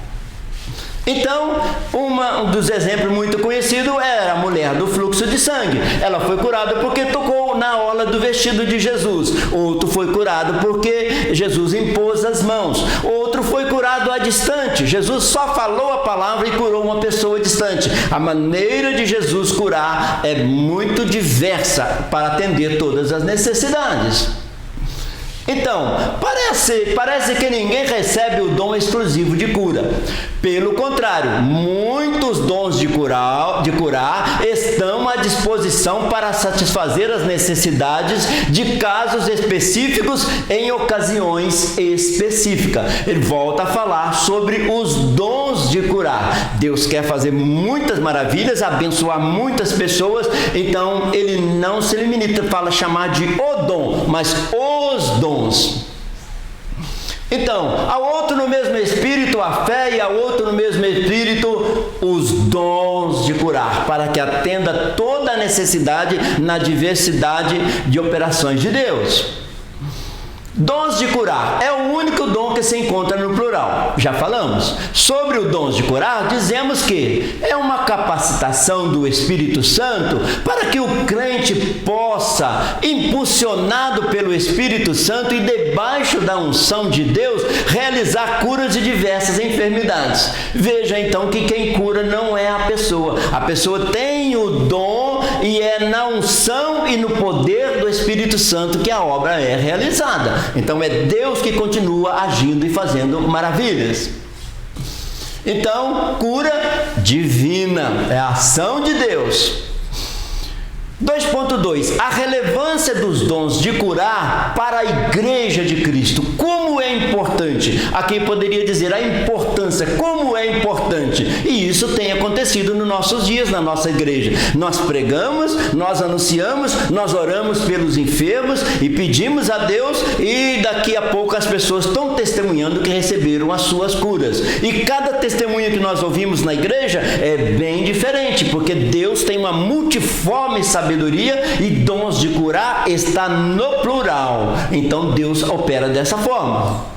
Então, um dos exemplos muito conhecidos era a mulher do fluxo de sangue. Ela foi curada porque tocou na orla do vestido de Jesus. Outro foi curado porque Jesus impôs as mãos. Outro foi curado à distante. Jesus só falou a palavra e curou uma pessoa distante. A maneira de Jesus curar é muito diversa para atender todas as necessidades. Então, parece que ninguém recebe o dom exclusivo de cura. Pelo contrário, muitos dons de curar estão à disposição para satisfazer as necessidades de casos específicos em ocasiões específicas. Ele volta a falar sobre os dons de curar. Deus quer fazer muitas maravilhas, abençoar muitas pessoas, então ele não se limita a chamar de o dom, mas os dons. Então, ao outro no mesmo Espírito a fé, e ao outro no mesmo Espírito os dons de curar, para que atenda toda a necessidade na diversidade de operações de Deus. Dons de curar é o único dom que se encontra no plural. Já falamos. Sobre o dons de curar, dizemos que é uma capacitação do Espírito Santo para que o crente possa, impulsionado pelo Espírito Santo e debaixo da unção de Deus, realizar curas de diversas enfermidades. Veja então que quem cura não é a pessoa. A pessoa tem o dom e é na unção e no poder do Espírito Santo que a obra é realizada. Então é Deus que continua agindo e fazendo maravilhas. Então, cura divina é a ação de Deus. 2.2. A relevância dos dons de curar para a Igreja de Cristo. Como é importante? Aqui poderia dizer a importância, como é importante. E isso tem acontecido nos nossos dias, na nossa igreja. Nós pregamos, nós anunciamos, nós oramos pelos enfermos e pedimos a Deus, e daqui a pouco as pessoas estão testemunhando que receberam as suas curas. E cada testemunho que nós ouvimos na igreja é bem diferente, porque Deus tem uma multiforme sabedoria e dons de curar está no plural. Então Deus opera dessa forma.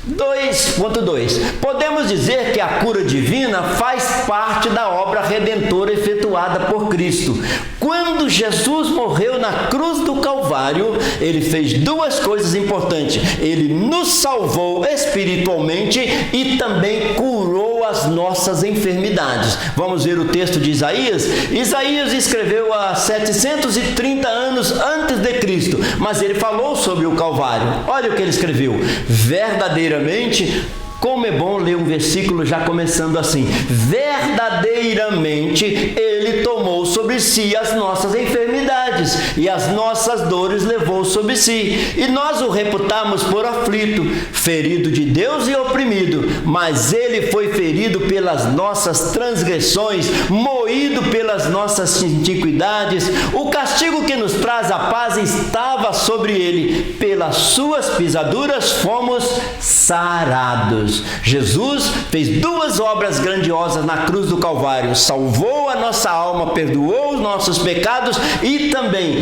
2.2. Podemos dizer que a cura divina faz parte da obra redentora efetuada por Cristo. Quando Jesus morreu na cruz do Calvário, ele fez duas coisas importantes. Ele nos salvou espiritualmente e também curou as nossas enfermidades. Vamos ver o texto de Isaías? Isaías escreveu há 730 anos antes de Cristo, mas ele falou sobre o Calvário. Olha o que ele escreveu: verdadeiramente, como é bom ler um versículo já começando assim: verdadeiramente ele tomou sobre si as nossas enfermidades e as nossas dores levou sobre si, e nós o reputamos por aflito, ferido de Deus e oprimido, mas ele foi ferido pelas nossas transgressões, moído pelas nossas iniquidades. O castigo que nos traz a paz estava sobre ele, pelas suas pisaduras fomos sarados. Jesus fez duas obras grandiosas na cruz do Calvário: salvou a nossa alma, perdoou os nossos pecados e também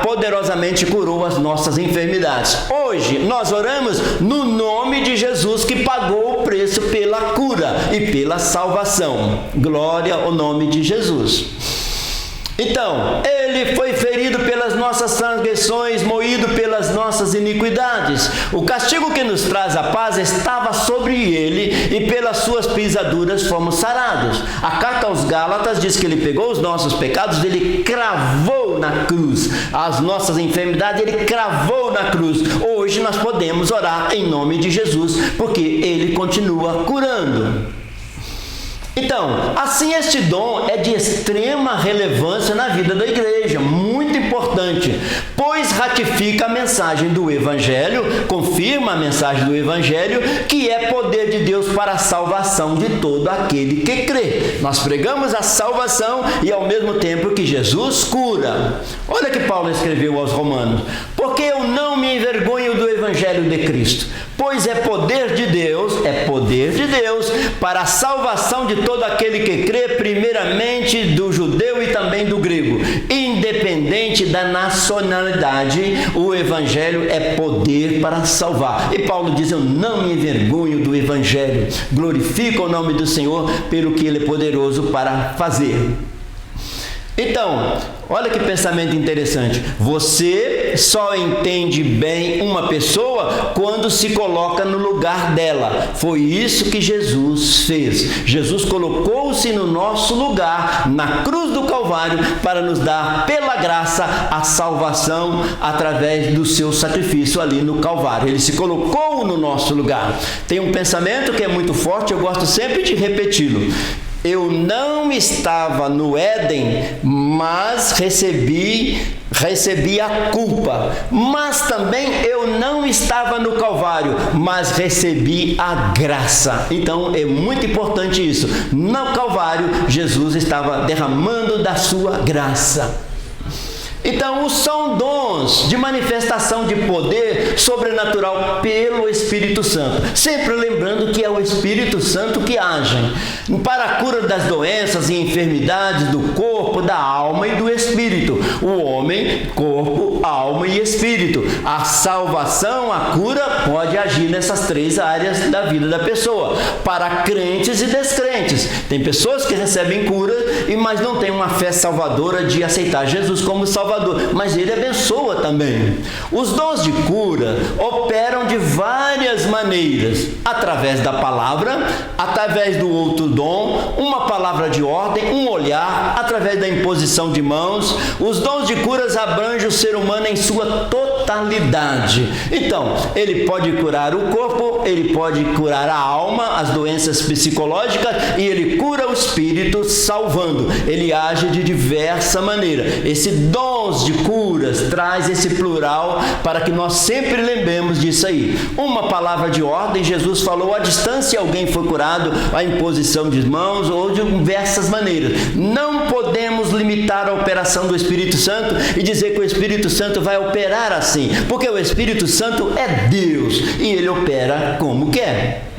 poderosamente curou as nossas enfermidades. Hoje nós oramos no nome de Jesus, que pagou o preço pela cura e pela salvação. Glória ao nome de Jesus. Então, ele foi ferido pelas nossas transgressões, moído pelas nossas iniquidades. O castigo que nos traz a paz estava sobre ele, e pelas suas pisaduras fomos sarados. A carta aos Gálatas diz que ele pegou os nossos pecados, ele cravou na cruz. As nossas enfermidades ele cravou na cruz. Hoje nós podemos orar em nome de Jesus, porque ele continua curando. Então, assim, este dom é de extrema relevância na vida da igreja, muito importante. importante, pois ratifica a mensagem do Evangelho, confirma a mensagem do Evangelho, que é poder de Deus para a salvação de todo aquele que crê. Nós pregamos a salvação e ao mesmo tempo que Jesus cura. Olha que Paulo escreveu aos Romanos: porque eu não me envergonho do Evangelho de Cristo, pois é poder de Deus para a salvação de todo aquele que crê, primeiramente do judeu e também do grego, independente da nacionalidade. O Evangelho é poder para salvar. E Paulo diz: eu não me envergonho do Evangelho, glorifico o nome do Senhor pelo que Ele é poderoso para fazer. Então, olha que pensamento interessante. Você só entende bem uma pessoa quando se coloca no lugar dela. Foi isso que Jesus fez. Jesus colocou-se no nosso lugar, na cruz do Calvário, para nos dar, pela graça, a salvação através do seu sacrifício ali no Calvário. Ele se colocou no nosso lugar. Tem um pensamento que é muito forte, eu gosto sempre de repeti-lo. Eu não estava no Éden, mas recebi a culpa. Mas também eu não estava no Calvário, mas recebi a graça. Então é muito importante isso. No Calvário, Jesus estava derramando da sua graça. Então, são dons de manifestação de poder sobrenatural pelo Espírito Santo. Sempre lembrando que é o Espírito Santo que age para a cura das doenças e enfermidades do corpo, da alma e do espírito. O homem, corpo, alma e espírito. A salvação, a cura pode agir nessas três áreas da vida da pessoa, para crentes e descrentes. Tem pessoas que recebem cura, mas não têm uma fé salvadora de aceitar Jesus como Salvador, mas Ele abençoa também. Os dons de cura operam de várias maneiras: através da palavra, através do outro dom, uma palavra de ordem, um olhar, através da imposição de mãos. Os dons de curas abrangem o ser humano em sua totalidade. Então, ele pode curar o corpo, ele pode curar a alma, as doenças psicológicas, e ele cura o espírito, salvando. Ele age de diversa maneira. Esse dons de curas traz esse plural para que nós sempre lembremos disso aí. Uma palavra de ordem, Jesus falou: à distância alguém foi curado, a imposição de mãos ou de diversas maneiras. Não podemos limitar a operação do Espírito Santo e dizer que o Espírito Santo vai operar assim, porque o Espírito Santo é Deus e Ele opera como quer.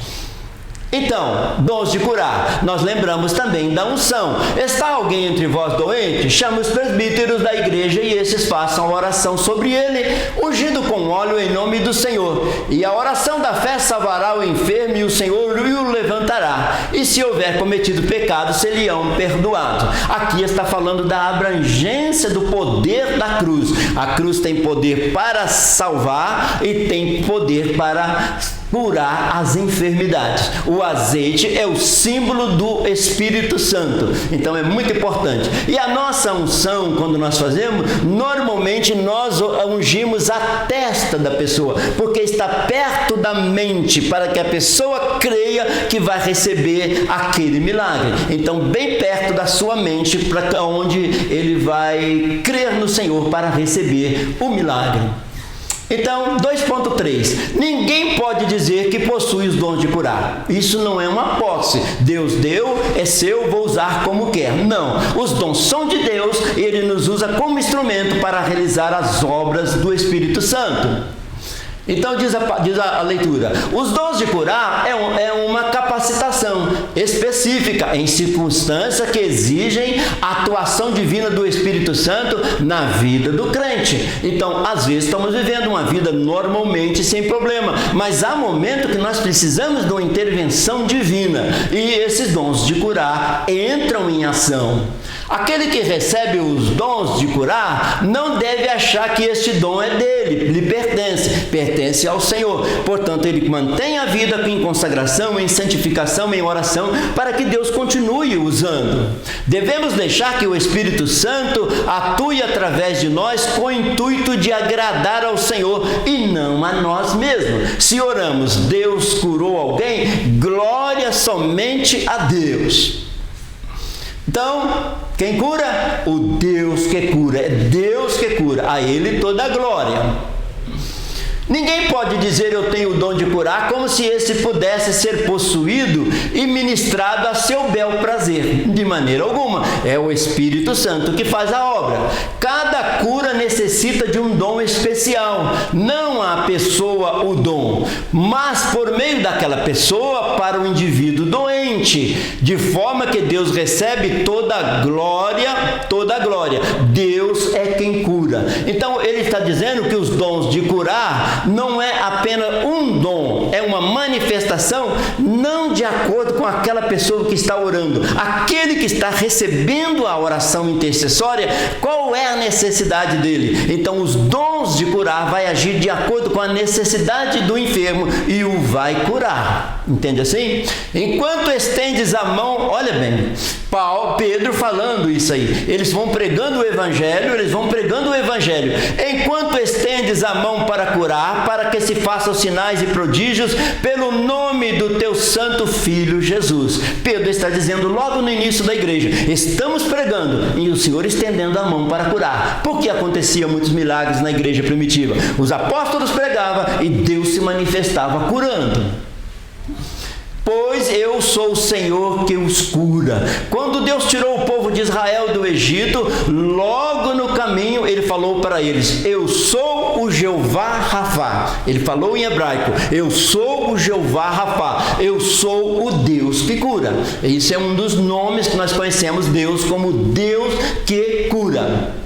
Então, dons de curar. Nós lembramos também da unção. Está alguém entre vós doente? Chama os presbíteros da igreja e esses façam a oração sobre ele, ungido com óleo em nome do Senhor. E a oração da fé salvará o enfermo e o Senhor o levantará. E se houver cometido pecado, se-lhe-ão perdoado. Aqui está falando da abrangência do poder da cruz. A cruz tem poder para salvar e tem poder para curar as enfermidades. O azeite é o símbolo do Espírito Santo. Então é muito importante. E a nossa unção, quando nós fazemos, normalmente nós ungimos a testa da pessoa, porque está perto da mente, para que a pessoa creia que vai receber aquele milagre. Então, bem perto da sua mente, para onde ele vai crer no Senhor para receber o milagre. Então, 2.3. Ninguém pode dizer que possui os dons de curar. Isso não é uma posse. Deus deu, é seu, vou usar como quer. Não. Os dons são de Deus e Ele nos usa como instrumento para realizar as obras do Espírito Santo. Então diz a leitura: os dons de curar é uma capacitação específica em circunstâncias que exigem a atuação divina do Espírito Santo na vida do crente. Então, às vezes estamos vivendo uma vida normalmente sem problema, mas há momentos que nós precisamos de uma intervenção divina e esses dons de curar entram em ação. Aquele que recebe os dons de curar não deve achar que este dom é dele, lhe pertence ao Senhor. Portanto, ele mantém a vida em consagração, em santificação, em oração, para que Deus continue usando. Devemos deixar que o Espírito Santo atue através de nós com o intuito de agradar ao Senhor e não a nós mesmos. Se oramos, Deus curou alguém, glória somente a Deus. Então, Quem cura? O Deus que cura. É Deus que cura. A Ele toda a glória. Ninguém pode dizer eu tenho o dom de curar como se esse pudesse ser possuído e ministrado a seu bel prazer. De maneira alguma. É o Espírito Santo que faz a obra. Cada cura necessita de um dom especial. Não a pessoa o dom, mas por meio daquela pessoa para o indivíduo doente. De forma que Deus recebe toda a glória, toda a glória. Deus é quem cura. Então ele está dizendo que os dons de curar não é apenas um dom, é uma manifestação não de acordo com aquela pessoa que está orando. Aquele que está recebendo a oração intercessória, qual é a necessidade dele? Então os dons de curar vai agir de acordo com a necessidade do enfermo e o vai curar. Entende assim? Enquanto estendes a mão, olha bem, Pedro falando isso aí, eles vão pregando o Evangelho, enquanto estendes a mão para curar, para que se façam sinais e prodígios pelo nome do teu santo Filho Jesus. Pedro está dizendo logo no início da igreja, estamos pregando e o Senhor estendendo a mão para curar, porque acontecia muitos milagres na igreja primitiva. Os apóstolos pregavam e Deus se manifestava curando. Pois eu sou o Senhor que os cura. Quando Deus tirou o povo de Israel do Egito, logo no caminho ele falou para eles, eu sou o Jeová Rafá. Ele falou em hebraico, eu sou o Jeová Rafá, eu sou o Deus que cura. Isso é um dos nomes que nós conhecemos Deus como Deus que cura.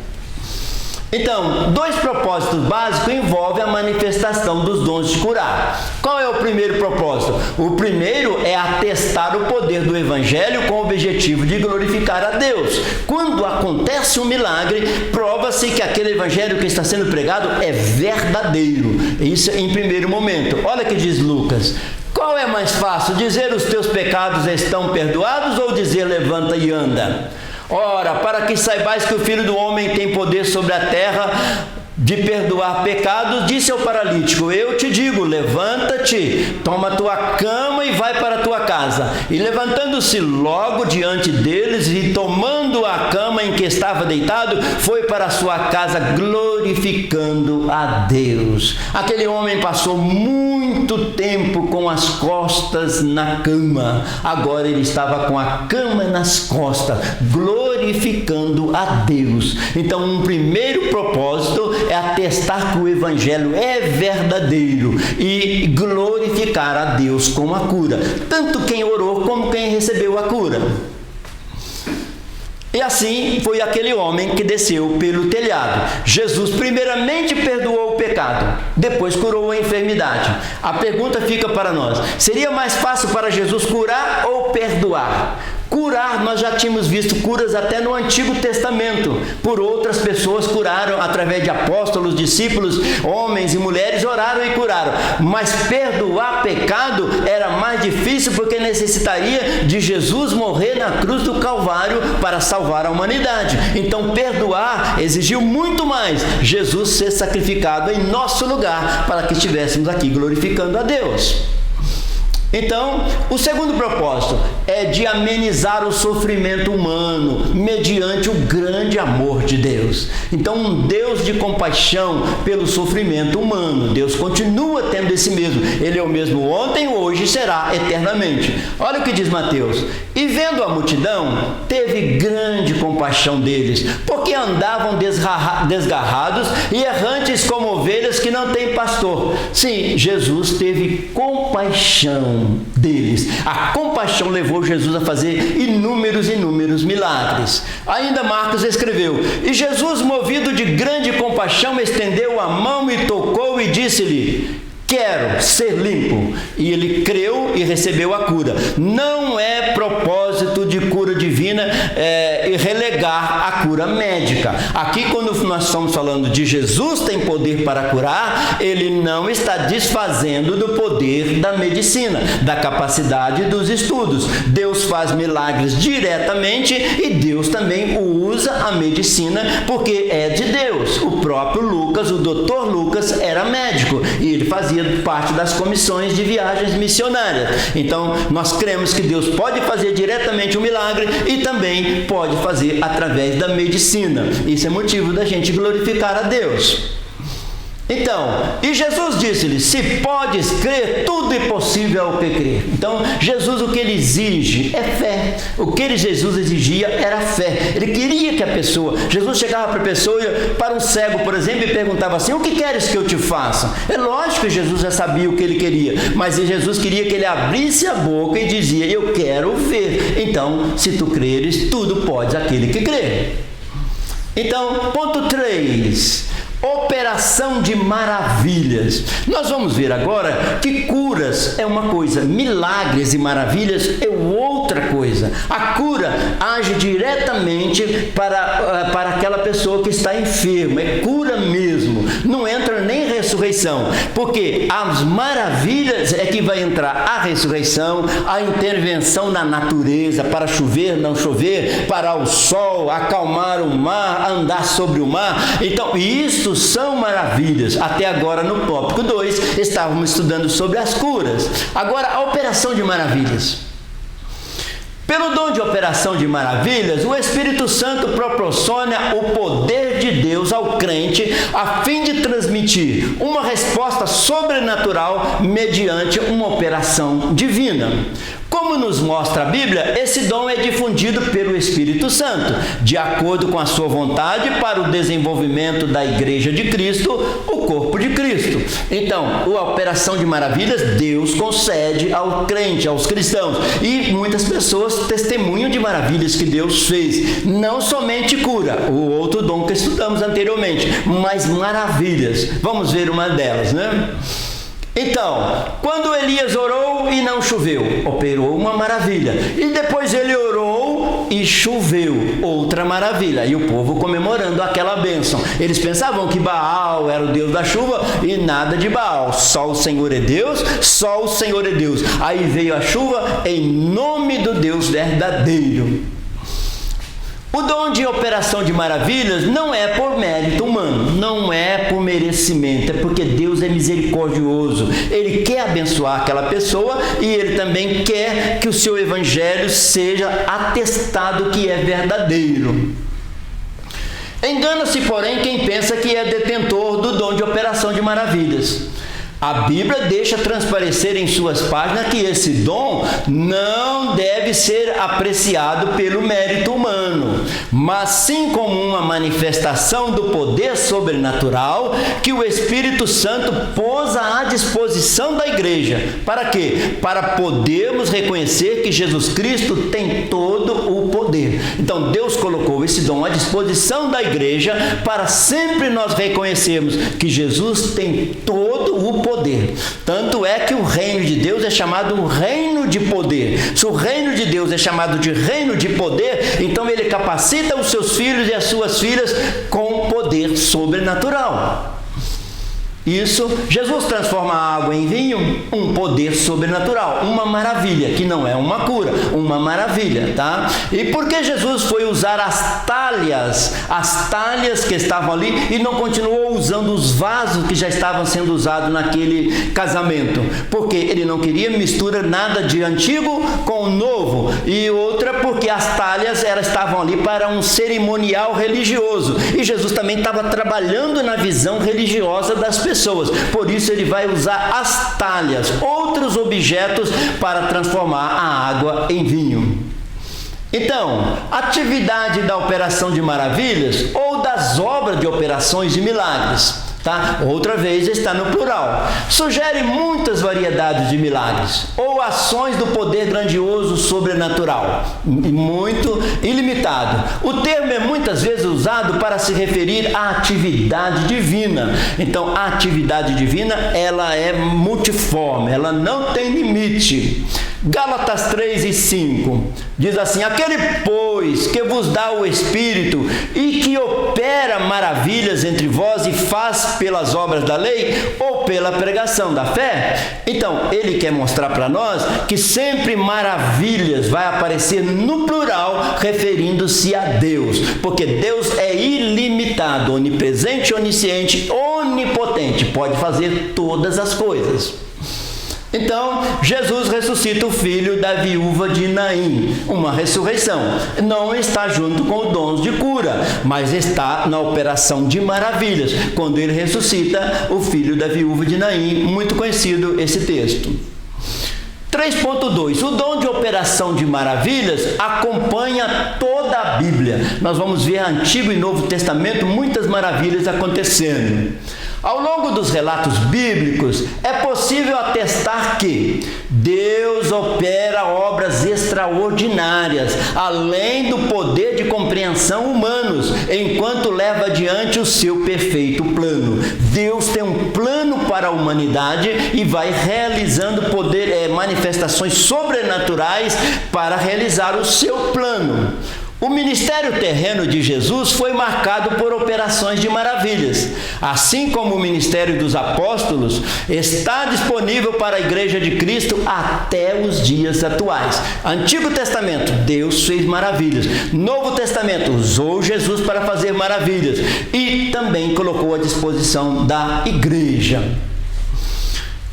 Então, dois propósitos básicos envolvem a manifestação dos dons de curar. Qual é o primeiro propósito? O primeiro é atestar o poder do Evangelho com o objetivo de glorificar a Deus. Quando acontece um milagre, prova-se que aquele Evangelho que está sendo pregado é verdadeiro. Isso em primeiro momento. Olha o que diz Lucas. Qual é mais fácil, dizer os teus pecados estão perdoados ou dizer levanta e anda? Ora, para que saibais que o Filho do Homem tem poder sobre a terra de perdoar pecados, disse ao paralítico, eu te digo, levanta-te, toma tua cama e vai para a tua casa. E levantando-se logo diante deles e tomando a cama em que estava deitado, foi para a sua casa glorificando a Deus. Aquele homem passou muito tempo com as costas na cama, agora ele estava com a cama nas costas, glorificando a Deus. Então, um primeiro propósito é atestar que o Evangelho é verdadeiro e glorificar a Deus com a cura, tanto quem orou como quem recebeu a cura. E assim foi aquele homem que desceu pelo telhado. Jesus primeiramente perdoou o pecado, depois curou a enfermidade. A pergunta fica para nós, seria mais fácil para Jesus curar ou perdoar? Curar, nós já tínhamos visto curas até no Antigo Testamento. Por outras pessoas curaram, através de apóstolos, discípulos, homens e mulheres oraram e curaram. Mas perdoar pecado era mais difícil porque necessitaria de Jesus morrer na cruz do Calvário para salvar a humanidade. Então perdoar exigiu muito mais Jesus ser sacrificado em nosso lugar para que estivéssemos aqui glorificando a Deus. Então, o segundo propósito é de amenizar o sofrimento humano mediante o grande amor de Deus. Então, um Deus de compaixão pelo sofrimento humano. Deus continua tendo esse mesmo. Ele é o mesmo ontem, hoje e será eternamente. Olha o que diz Mateus. E vendo a multidão, teve grande compaixão deles, porque andavam desgarrados e errantes como ovelhas que não têm pastor. Sim, Jesus teve compaixão deles. A compaixão levou Jesus a fazer inúmeros milagres. Ainda Marcos escreveu, e Jesus, movido de grande compaixão, estendeu a mão e tocou e disse-lhe, quero ser limpo. E ele creu e recebeu a cura. Não é propósito de cura divina relegar a cura médica. Aqui, quando nós estamos falando de Jesus tem poder para curar, ele não está desfazendo do poder da medicina, da capacidade dos estudos. Deus faz milagres diretamente e Deus também usa a medicina porque é de Deus. O próprio Lucas, o doutor Lucas, era médico e ele fazia parte das comissões de viagens missionárias. Então, nós cremos que Deus pode fazer diretamente um milagre e também pode fazer através da medicina. Isso é motivo da gente glorificar a Deus. Então, e Jesus disse-lhe: se podes crer, tudo é possível ao que crer. Então, Jesus, o que ele exige é fé. O que Jesus exigia era fé. Ele queria que a pessoa... Jesus chegava para a pessoa, para um cego, por exemplo, e perguntava assim: o que queres que eu te faça? É lógico que Jesus já sabia o que ele queria, mas Jesus queria que ele abrisse a boca e dizia: eu quero ver. Então, se tu creres, tudo podes aquele que crê. Então, ponto 3. Operação de maravilhas. Nós vamos ver agora que curas é uma coisa, milagres e maravilhas é outra coisa. A cura age diretamente para aquela pessoa que está enferma, é cura mesmo, não entra nem ressurreição, porque as maravilhas é que vai entrar a ressurreição, a intervenção na natureza, para chover, não chover, parar o sol, acalmar o mar, andar sobre o mar. Então, isso são maravilhas. Até agora, no tópico 2, estávamos estudando sobre as curas. Agora, a operação de maravilhas. Pelo dom de operação de maravilhas, o Espírito Santo proporciona o poder de Deus ao crente a fim de transmitir uma resposta sobrenatural mediante uma operação divina. Como nos mostra a Bíblia, esse dom é difundido pelo Espírito Santo, de acordo com a sua vontade, para o desenvolvimento da Igreja de Cristo, o corpo de Cristo. Então, a operação de maravilhas, Deus concede ao crente, aos cristãos. E muitas pessoas testemunham de maravilhas que Deus fez. Não somente cura, o outro dom que estudamos anteriormente, mas maravilhas. Vamos ver uma delas, né? Então, quando Elias orou e não choveu, operou uma maravilha. E depois ele orou e choveu, outra maravilha. E o povo comemorando aquela bênção. Eles pensavam que Baal era o Deus da chuva e nada de Baal. Só o Senhor é Deus, só o Senhor é Deus. Aí veio a chuva em nome do Deus verdadeiro. O dom de operação de maravilhas não é por mérito humano, não é por merecimento, é porque Deus é misericordioso. Ele quer abençoar aquela pessoa e Ele também quer que o seu evangelho seja atestado que é verdadeiro. Engana-se, porém, quem pensa que é detentor do dom de operação de maravilhas. A Bíblia deixa transparecer em suas páginas que esse dom não deve ser apreciado pelo mérito humano, mas sim como uma manifestação do poder sobrenatural que o Espírito Santo pôs à disposição da igreja. Para quê? Para podermos reconhecer que Jesus Cristo tem todo o poder. Então, Deus colocou esse dom à disposição da igreja para sempre nós reconhecermos que Jesus tem todo o poder. Tanto é que o reino de Deus é chamado um reino de poder. Se o reino de Deus é chamado de reino de poder, então ele capacita os seus filhos e as suas filhas com poder sobrenatural. Isso, Jesus transforma a água em vinho, um poder sobrenatural, uma maravilha, que não é uma cura, uma maravilha, tá? E por que Jesus foi usar as talhas que estavam ali e não continuou usando os vasos que já estavam sendo usados naquele casamento? Porque ele não queria misturar nada de antigo com o novo, e outra porque as talhas elas estavam ali para um cerimonial religioso, e Jesus também estava trabalhando na visão religiosa das pessoas. Por isso ele vai usar as talhas, outros objetos, para transformar a água em vinho. Então, atividade da operação de maravilhas ou das obras de operações de milagres, tá? Outra vez está no plural. Sugere muitas variedades de milagres ou ações do poder grandioso sobrenatural, muito ilimitado. O termo é muitas vezes usado para se referir à atividade divina. Então, a atividade divina, ela é multiforme, ela não tem limite. Gálatas 3:5 diz assim: aquele, pois, que vos dá o Espírito e que opera maravilhas entre vós e faz pelas obras da lei ou pela pregação da fé. Então, ele quer mostrar para nós que sempre maravilhas vai aparecer no plural, referindo-se a Deus, porque Deus é ilimitado, onipresente, onisciente, onipotente, pode fazer todas as coisas. Então, Jesus ressuscita o filho da viúva de Naim, uma ressurreição. Não está junto com os dons de cura, mas está na operação de maravilhas, quando ele ressuscita o filho da viúva de Naim, muito conhecido esse texto. 3.2. O dom de operação de maravilhas acompanha toda a Bíblia. Nós vamos ver Antigo e Novo Testamento, muitas maravilhas acontecendo. Ao longo dos relatos bíblicos, é possível atestar que Deus opera obras extraordinárias, além do poder de compreensão humanos, enquanto leva adiante o seu perfeito plano. Deus tem um plano para a humanidade e vai realizando manifestações sobrenaturais para realizar o seu plano. O ministério terreno de Jesus foi marcado por operações de maravilhas. Assim como o ministério dos apóstolos está disponível para a Igreja de Cristo até os dias atuais. Antigo Testamento, Deus fez maravilhas. Novo Testamento, usou Jesus para fazer maravilhas e também colocou à disposição da Igreja.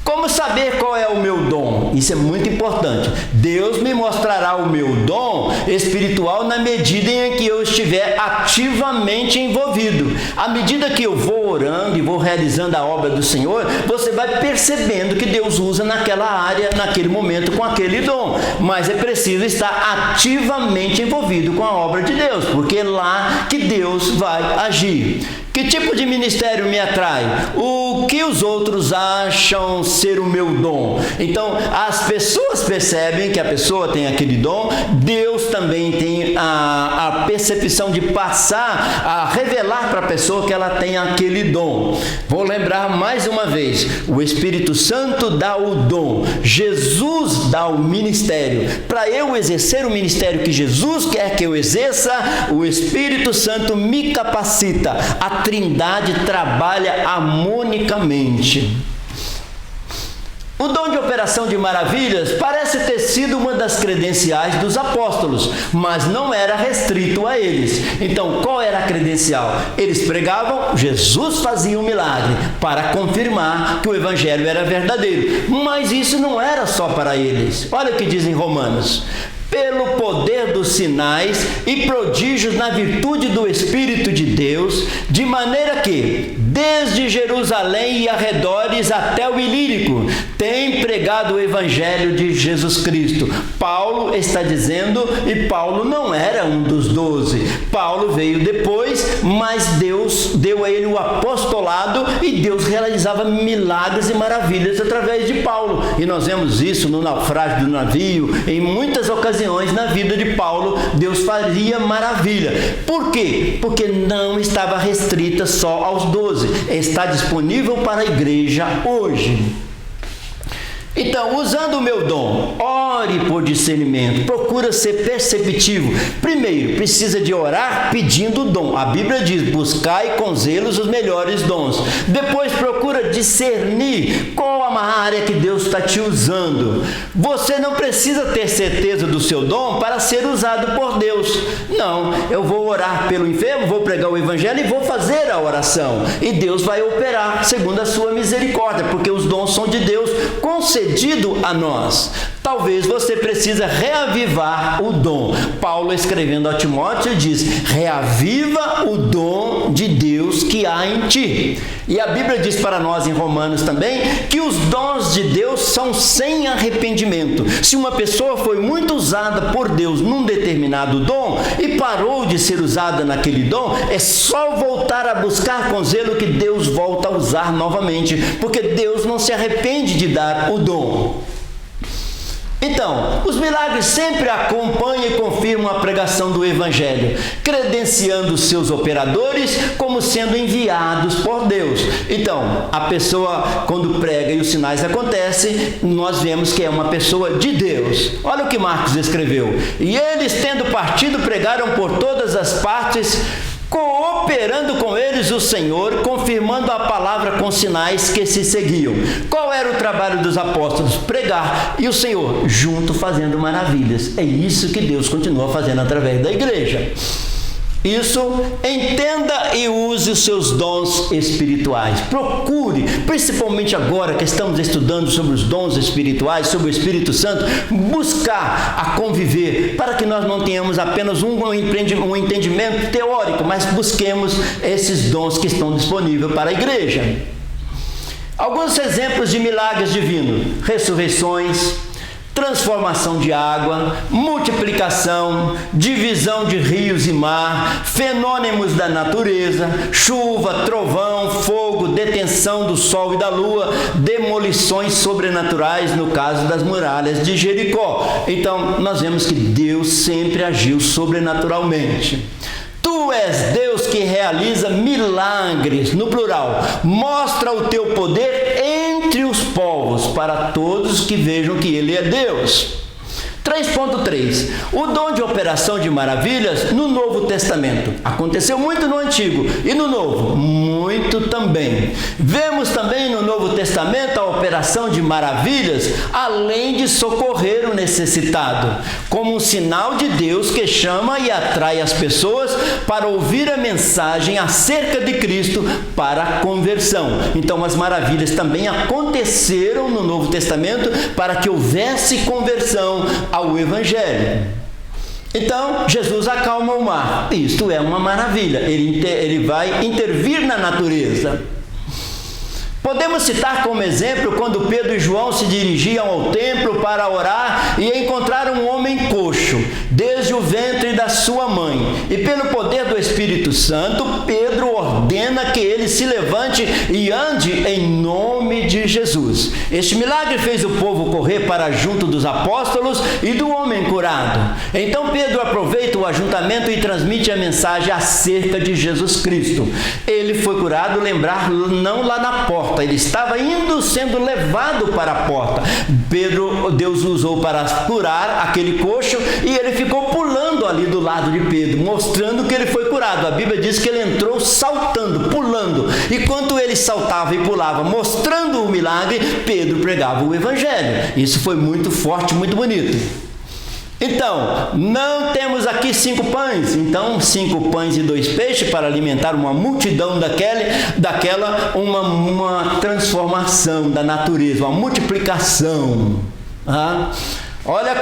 Como saber qual é o meu dom? Isso é muito importante. Deus me mostrará o meu dom espiritual na medida em que eu estiver ativamente envolvido. À medida que eu vou orando e vou realizando a obra do Senhor, você vai percebendo que Deus usa naquela área, naquele momento, com aquele dom. Mas é preciso estar ativamente envolvido com a obra de Deus, porque é lá que Deus vai agir. Que tipo de ministério me atrai? O que os outros acham ser o meu dom? Então, as pessoas percebem que a pessoa tem aquele dom, Deus também tem a percepção de passar, a revelar para a pessoa que ela tem aquele dom. Vou lembrar mais uma vez, o Espírito Santo dá o dom, Jesus dá o ministério. Para eu exercer o ministério que Jesus quer que eu exerça, o Espírito Santo me capacita. A Trindade trabalha harmonicamente. O dom de operação de maravilhas parece ter sido uma das credenciais dos apóstolos, mas não era restrito a eles. Então, qual era a credencial? Eles pregavam, Jesus fazia um milagre para confirmar que o evangelho era verdadeiro. Mas isso não era só para eles. Olha o que diz em Romanos. Pelo poder dos sinais e prodígios na virtude do Espírito de Deus, de maneira que, desde Jerusalém e arredores até o Ilírico, tem pregado o Evangelho de Jesus Cristo. Paulo está dizendo, e Paulo não era um dos 12. Paulo veio depois, mas Deus deu a ele o apostolado e Deus realizava milagres e maravilhas através de Paulo. E nós vemos isso no naufrágio do navio, em muitas ocasiões na vida de Paulo, Deus faria maravilha. Por quê? Porque não estava restrita só aos 12. Está disponível para a igreja hoje. Então, usando o meu dom, ore por discernimento, procura ser perceptivo. Primeiro, precisa de orar pedindo o dom. A Bíblia diz, buscai com zelos os melhores dons. Depois, procura discernir qual a área que Deus está te usando. Você não precisa ter certeza do seu dom para ser usado por Deus. Não, eu vou orar pelo enfermo, vou pregar o Evangelho e vou fazer a oração. E Deus vai operar segundo a sua misericórdia, porque os dons são de Deus, concedido a nós. Talvez você precisa reavivar o dom. Paulo, escrevendo a Timóteo, diz, reaviva o dom de Deus que há em ti. E a Bíblia diz para nós em Romanos também, que os dons de Deus são sem arrependimento. Se uma pessoa foi muito usada por Deus num determinado dom e parou de ser usada naquele dom, é só voltar a buscar com zelo que Deus volta a usar novamente, porque Deus não se arrepende de dar o dom. Então, os milagres sempre acompanham e confirmam a pregação do Evangelho, credenciando os seus operadores como sendo enviados por Deus. Então, a pessoa, quando prega e os sinais acontecem, nós vemos que é uma pessoa de Deus. Olha o que Marcos escreveu. E eles, tendo partido, pregaram por todas as partes, cooperando com eles o Senhor, confirmando a palavra com sinais que se seguiam. Qual era o trabalho dos apóstolos? Pregar, e o Senhor junto fazendo maravilhas. É isso que Deus continua fazendo através da igreja. Isso, entenda e use os seus dons espirituais. Procure, principalmente agora que estamos estudando sobre os dons espirituais, sobre o Espírito Santo, buscar a conviver, para que nós não tenhamos apenas um entendimento teórico, mas busquemos esses dons que estão disponíveis para a igreja. Alguns exemplos de milagres divinos: ressurreições, transformação de água, multiplicação, divisão de rios e mar, fenômenos da natureza, chuva, trovão, fogo, detenção do sol e da lua, demolições sobrenaturais no caso das muralhas de Jericó. Então, nós vemos que Deus sempre agiu sobrenaturalmente. Tu és Deus que realiza milagres, no plural. Mostra o teu poder entre os povos, para todos que vejam que Ele é Deus. 3.3. O dom de operação de maravilhas no Novo Testamento. Aconteceu muito no Antigo e no Novo, muito também. Vemos também no Novo Testamento a operação de maravilhas, além de socorrer o necessitado, como um sinal de Deus que chama e atrai as pessoas para ouvir a mensagem acerca de Cristo para a conversão. Então, as maravilhas também aconteceram no Novo Testamento para que houvesse conversão ao Evangelho. Então, Jesus acalma o mar. Isto é uma maravilha. Ele vai intervir na natureza. Podemos citar como exemplo quando Pedro e João se dirigiam ao templo para orar e encontraram um homem coxo, desde o ventre da sua mãe. E pelo poder do Espírito Santo, Pedro ordena que ele se levante e ande em nome de Jesus. Este milagre fez o povo correr para junto dos apóstolos e do homem curado. Então Pedro aproveita o ajuntamento e transmite a mensagem acerca de Jesus Cristo. Ele foi curado, lembrar, não lá na porta. Ele estava sendo levado para a porta. Deus usou para curar aquele coxo e ele ficou pulando ali do lado de Pedro, mostrando que ele foi curado. A Bíblia diz que ele entrou saltando, pulando. E enquanto ele saltava e pulava, mostrando o milagre, Pedro pregava o Evangelho. Isso foi muito forte, muito bonito. Então, não temos aqui 5 pães, então 5 pães e 2 peixes para alimentar uma multidão daquela uma transformação da natureza, uma multiplicação. Olha,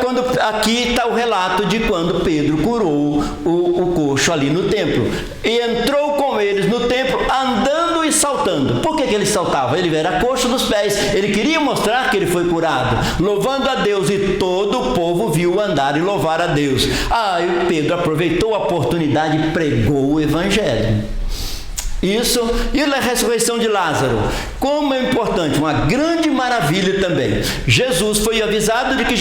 aqui está o relato de quando Pedro curou o coxo ali no templo. E entrou com eles no templo, andando e saltando. Por que ele saltava? Ele era coxo dos pés. Ele queria mostrar que ele foi curado, louvando a Deus. E todo o povo viu andar e louvar a Deus. E Pedro aproveitou a oportunidade e pregou o Evangelho. Isso, e a ressurreição de Lázaro, como é importante, uma grande maravilha também. Jesus foi avisado de que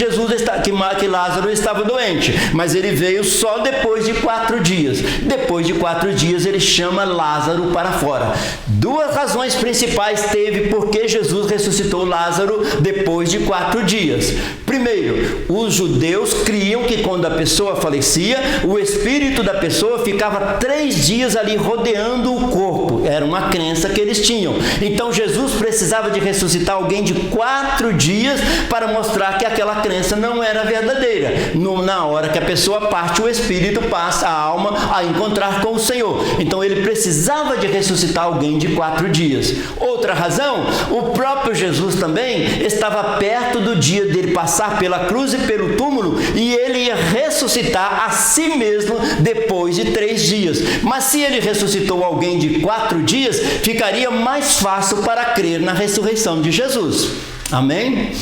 Lázaro estava doente, mas ele veio só depois de 4 dias. Depois de 4 dias ele chama Lázaro para fora. 2 razões principais teve porque Jesus ressuscitou Lázaro depois de 4 dias. Primeiro, os judeus criam que quando a pessoa falecia, o espírito da pessoa ficava 3 dias ali rodeando o corpo. Era uma crença que eles tinham. Então Jesus precisava de ressuscitar alguém de 4 dias para mostrar que aquela crença não era verdadeira. Na hora que a pessoa parte, o espírito passa, a alma, a encontrar com o Senhor. Então ele precisava de ressuscitar alguém de 4 dias. Outra razão, o próprio Jesus também estava perto do dia dele passar pela cruz e pelo túmulo, e ele ia ressuscitar a si mesmo depois de 3 dias. Mas se ele ressuscitou alguém de 4 dias, ficaria mais fácil para crer na ressurreição de Jesus. Amém?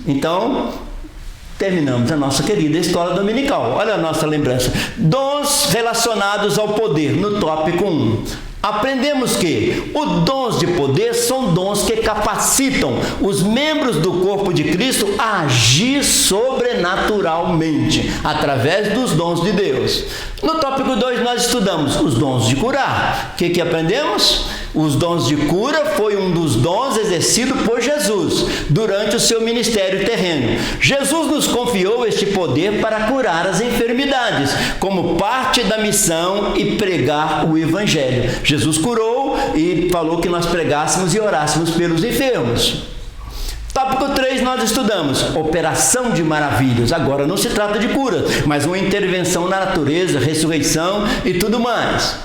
Então, terminamos a nossa querida escola dominical. Olha a nossa lembrança. Dons relacionados ao poder, no tópico 1. Aprendemos que os dons de poder são dons que capacitam os membros do corpo de Cristo a agir sobrenaturalmente, através dos dons de Deus. No tópico 2 nós estudamos os dons de curar. O que aprendemos? Os dons de cura foi um dos dons exercido por Jesus durante o seu ministério terreno. Jesus nos confiou este poder para curar as enfermidades, como parte da missão e pregar o Evangelho. Jesus curou e falou que nós pregássemos e orássemos pelos enfermos. Tópico 3, nós estudamos operação de maravilhas. Agora não se trata de cura, mas uma intervenção na natureza, ressurreição e tudo mais.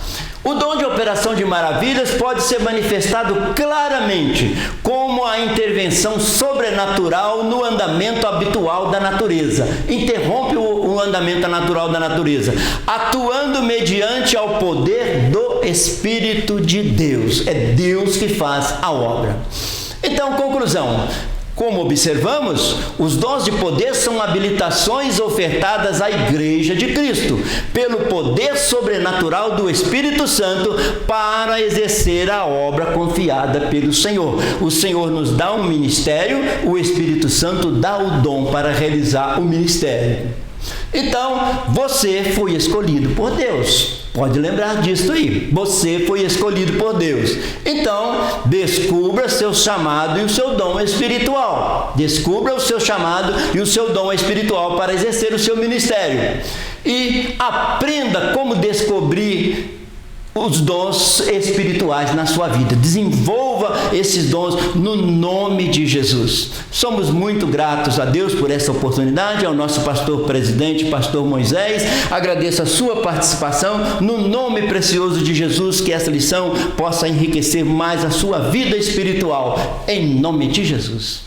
O dom de operação de maravilhas pode ser manifestado claramente como a intervenção sobrenatural no andamento habitual da natureza. Interrompe o andamento natural da natureza, atuando mediante ao poder do Espírito de Deus. É Deus que faz a obra. Então, conclusão. Como observamos, os dons de poder são habilitações ofertadas à Igreja de Cristo, pelo poder sobrenatural do Espírito Santo para exercer a obra confiada pelo Senhor. O Senhor nos dá um ministério, o Espírito Santo dá o dom para realizar o ministério. Então, você foi escolhido por Deus. Pode lembrar disso aí. Você foi escolhido por Deus. Então, descubra seu chamado e o seu dom espiritual. Descubra o seu chamado e o seu dom espiritual para exercer o seu ministério. E aprenda como descobrir os dons espirituais na sua vida. Desenvolva esses dons no nome de Jesus. Somos muito gratos a Deus por essa oportunidade, ao nosso pastor presidente, pastor Moisés. Agradeço a sua participação. No nome precioso de Jesus, que essa lição possa enriquecer mais a sua vida espiritual. Em nome de Jesus.